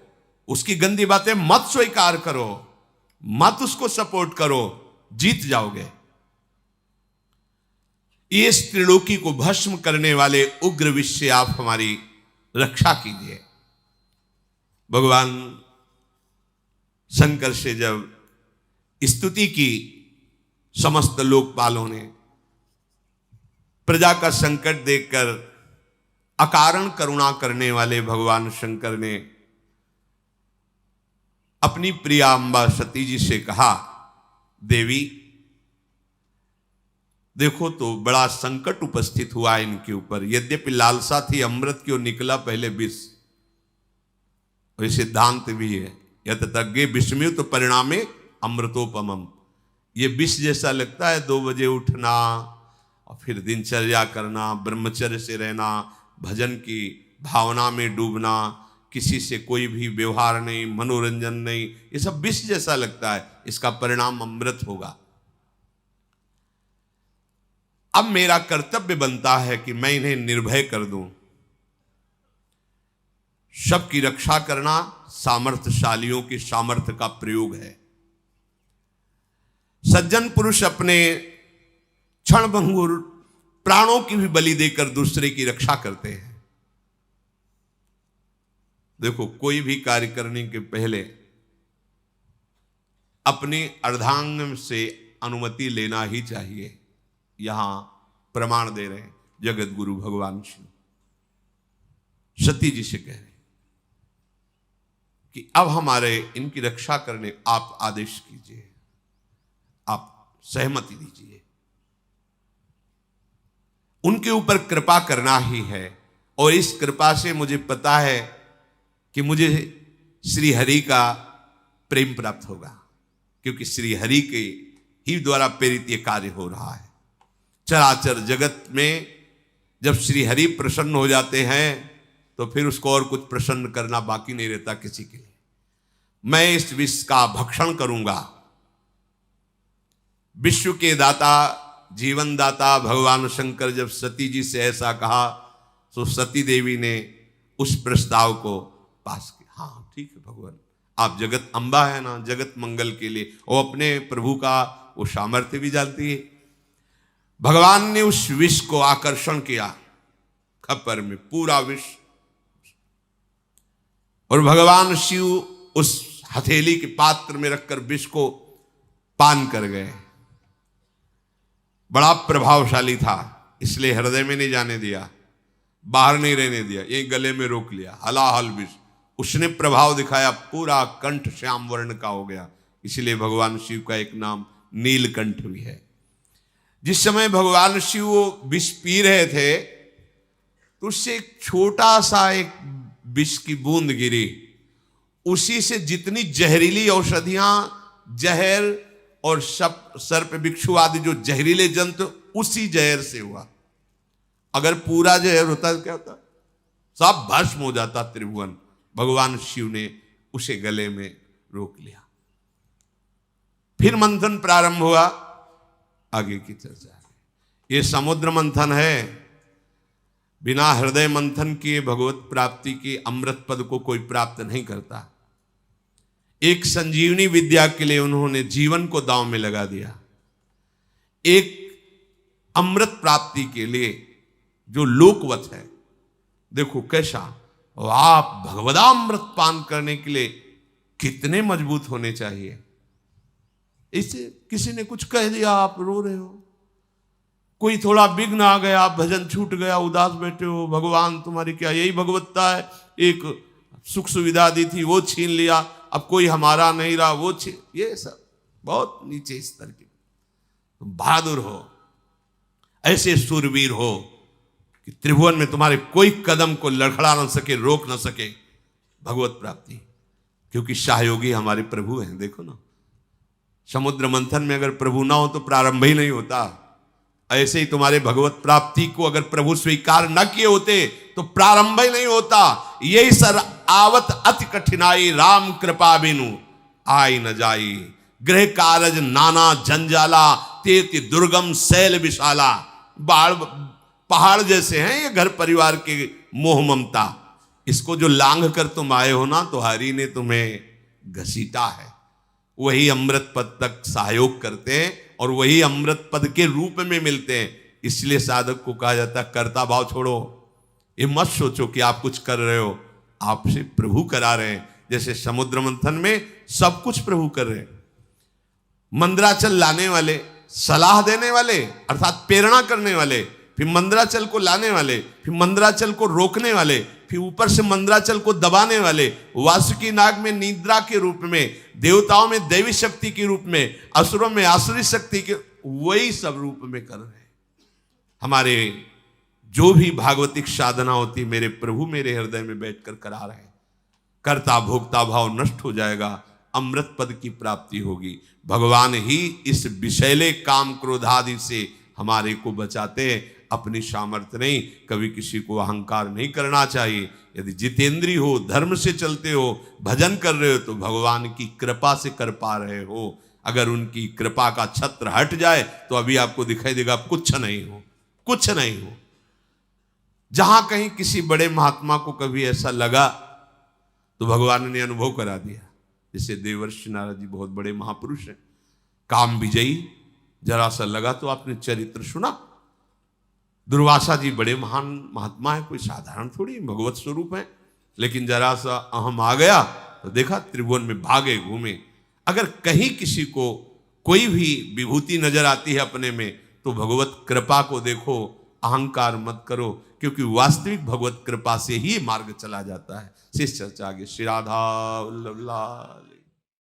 उसकी गंदी बातें मत स्वीकार करो, मत उसको सपोर्ट करो, जीत जाओगे। इस त्रिलोकी को भस्म करने वाले उग्र विष से आप हमारी रक्षा कीजिए। भगवान शंकर से जब स्तुति की समस्त लोकपालों ने, प्रजा का संकट देखकर अकारण करुणा करने वाले भगवान शंकर ने अपनी प्रिया अंबा सती जी से कहा, देवी देखो तो बड़ा संकट उपस्थित हुआ इनके ऊपर। यद्यपि लालसा थी अमृत की, निकला पहले विष। और ये सिद्धांत भी है, यत तज्ञे विषम्यु तो परिणामे अमृतोपमम। ये विष जैसा लगता है, 2 बजे उठना और फिर दिनचर्या करना, ब्रह्मचर्य से रहना, भजन की भावना में डूबना, किसी से कोई भी व्यवहार नहीं, मनोरंजन नहीं, ये सब विष जैसा लगता है। इसका परिणाम अमृत होगा। अब मेरा कर्तव्य बनता है कि मैं इन्हें निर्भय कर दूं। सबकी रक्षा करना सामर्थ्यशालियों की सामर्थ्य का प्रयोग है। सज्जन पुरुष अपने क्षणभंगुर प्राणों की भी बलि देकर दूसरे की रक्षा करते हैं। देखो, कोई भी कार्य करने के पहले अपने अर्धांग से अनुमति लेना ही चाहिए। यहां प्रमाण दे रहे हैं जगत गुरु भगवान शिव, सती जी से कह रहे कि अब हमारे इनकी रक्षा करने आप आदेश कीजिए, आप सहमति दीजिए। उनके ऊपर कृपा करना ही है। और इस कृपा से मुझे पता है कि मुझे श्री हरि का प्रेम प्राप्त होगा, क्योंकि श्री हरि के ही द्वारा प्रेरित ये कार्य हो रहा है। चराचर जगत में जब श्री हरि प्रसन्न हो जाते हैं तो फिर उसको और कुछ प्रसन्न करना बाकी नहीं रहता किसी के लिए। मैं इस विष का भक्षण करूंगा। विश्व के दाता, जीवन दाता भगवान शंकर जब सती जी से ऐसा कहा तो सती देवी ने उस प्रस्ताव को पास किया। हाँ ठीक है भगवान, आप जगत अम्बा है ना, जगत मंगल के लिए, और अपने प्रभु का वो सामर्थ्य भी जानती है। भगवान ने उस विष को आकर्षण किया, खप्पर में पूरा विष, और भगवान शिव उस हथेली के पात्र में रखकर विष को पान कर गए। बड़ा प्रभावशाली था, इसलिए हृदय में नहीं जाने दिया, बाहर नहीं रहने दिया, यही गले में रोक लिया। हलाहल विष उसने प्रभाव दिखाया, पूरा कंठ श्याम वर्ण का हो गया। इसलिए भगवान शिव का एक नाम नीलकंठ भी है। जिस समय भगवान शिव विष पी रहे थे तो उससे एक छोटा सा एक विष की बूंद गिरी। उसी से जितनी जहरीली औषधियां, जहर और सर्प बिच्छू आदि जो जहरीले जंतु, उसी जहर से हुआ। अगर पूरा जहर होता तो क्या होता? सब भस्म हो जाता त्रिभुवन। भगवान शिव ने उसे गले में रोक लिया। फिर मंथन प्रारंभ हुआ, आगे की चर्चा है। ये समुद्र मंथन है। बिना हृदय मंथन किए भगवत प्राप्ति के अमृत पद को कोई प्राप्त नहीं करता। एक संजीवनी विद्या के लिए उन्होंने जीवन को दांव में लगा दिया, एक अमृत प्राप्ति के लिए जो लोकवत है। देखो कैसा, और आप भगवदामृत पान करने के लिए कितने मजबूत होने चाहिए। इससे किसी ने कुछ कह दिया आप रो रहे हो, कोई थोड़ा विघ्न आ गया, भजन छूट गया, उदास बैठे हो, भगवान तुम्हारी क्या यही भगवत्ता है, एक सुख सुविधा दी थी वो छीन लिया, अब कोई हमारा नहीं रहा वो छीन, ये सब बहुत नीचे स्तर के। तुम बहादुर हो, ऐसे सूरवीर हो कि त्रिभुवन में तुम्हारे कोई कदम को लड़खड़ा न सके, रोक न सके भगवत प्राप्ति, क्योंकि शाहयोगी हमारे प्रभु हैं। देखो ना, समुद्र मंथन में अगर प्रभु ना हो तो प्रारंभ ही नहीं होता। ऐसे ही तुम्हारे भगवत प्राप्ति को अगर प्रभु स्वीकार न किए होते तो प्रारंभ ही नहीं होता। यही सर आवत अति कठिनाई, राम कृपा बिनु आई न जाई, गृह कारज नाना जंजाला, तेति दुर्गम शैल विशाला। पहाड़ जैसे हैं ये घर परिवार के मोह ममता, इसको जो लांघ कर तुम आए हो ना, तो हरि ने तुम्हें घसीटा है। वही अमृत पद तक सहयोग करते हैं और वही अमृत पद के रूप में मिलते हैं। इसलिए साधक को कहा जाता है कर्ता भाव छोड़ो। ये मत सोचो कि आप कुछ कर रहे हो, आपसे प्रभु करा रहे हैं। जैसे समुद्र मंथन में सब कुछ प्रभु कर रहे हैं। मंदराचल लाने वाले, सलाह देने वाले अर्थात प्रेरणा करने वाले, फिर मंदराचल को लाने वाले, फिर मंदराचल को रोकने वाले, फिर ऊपर से मंदराचल को दबाने वाले, वासुकी नाग में निद्रा के रूप में, देवताओं में दैवी शक्ति के रूप में, असुरों में आसुरी शक्ति के, वही सब रूप में कर रहे हैं। हमारे जो भी भागवतिक साधना होती मेरे प्रभु मेरे हृदय में बैठकर करा रहे हैं। कर्ता भोक्ता भाव नष्ट हो जाएगा, अमृत पद की प्राप्ति होगी। भगवान ही इस विषैले काम क्रोधादि से हमारे को बचाते हैं, अपनी सामर्थ्य नहीं। कभी किसी को अहंकार नहीं करना चाहिए। यदि जितेंद्री हो, धर्म से चलते हो, भजन कर रहे हो तो भगवान की कृपा से कर पा रहे हो। अगर उनकी कृपा का छत्र हट जाए तो अभी आपको दिखाई देगा आप कुछ नहीं हो, कुछ नहीं हो। जहां कहीं किसी बड़े महात्मा को कभी ऐसा लगा तो भगवान ने अनुभव करा दिया। जैसे देवर्षि नारद जी बहुत बड़े महापुरुष हैं, काम विजयी, जरा सा लगा तो आपने चरित्र सुना। दुर्वासा जी बड़े महान महात्मा है, कोई साधारण थोड़ी, भगवत स्वरूप है, लेकिन जरा सा अहम आ गया तो देखा त्रिभुवन में भागे घूमे। अगर कहीं किसी को कोई भी विभूति नजर आती है अपने में तो भगवत कृपा को देखो, अहंकार मत करो, क्योंकि वास्तविक भगवत कृपा से ही मार्ग चला जाता है। शेष चर्चा आगे। श्री राधा वल्लभ लाल।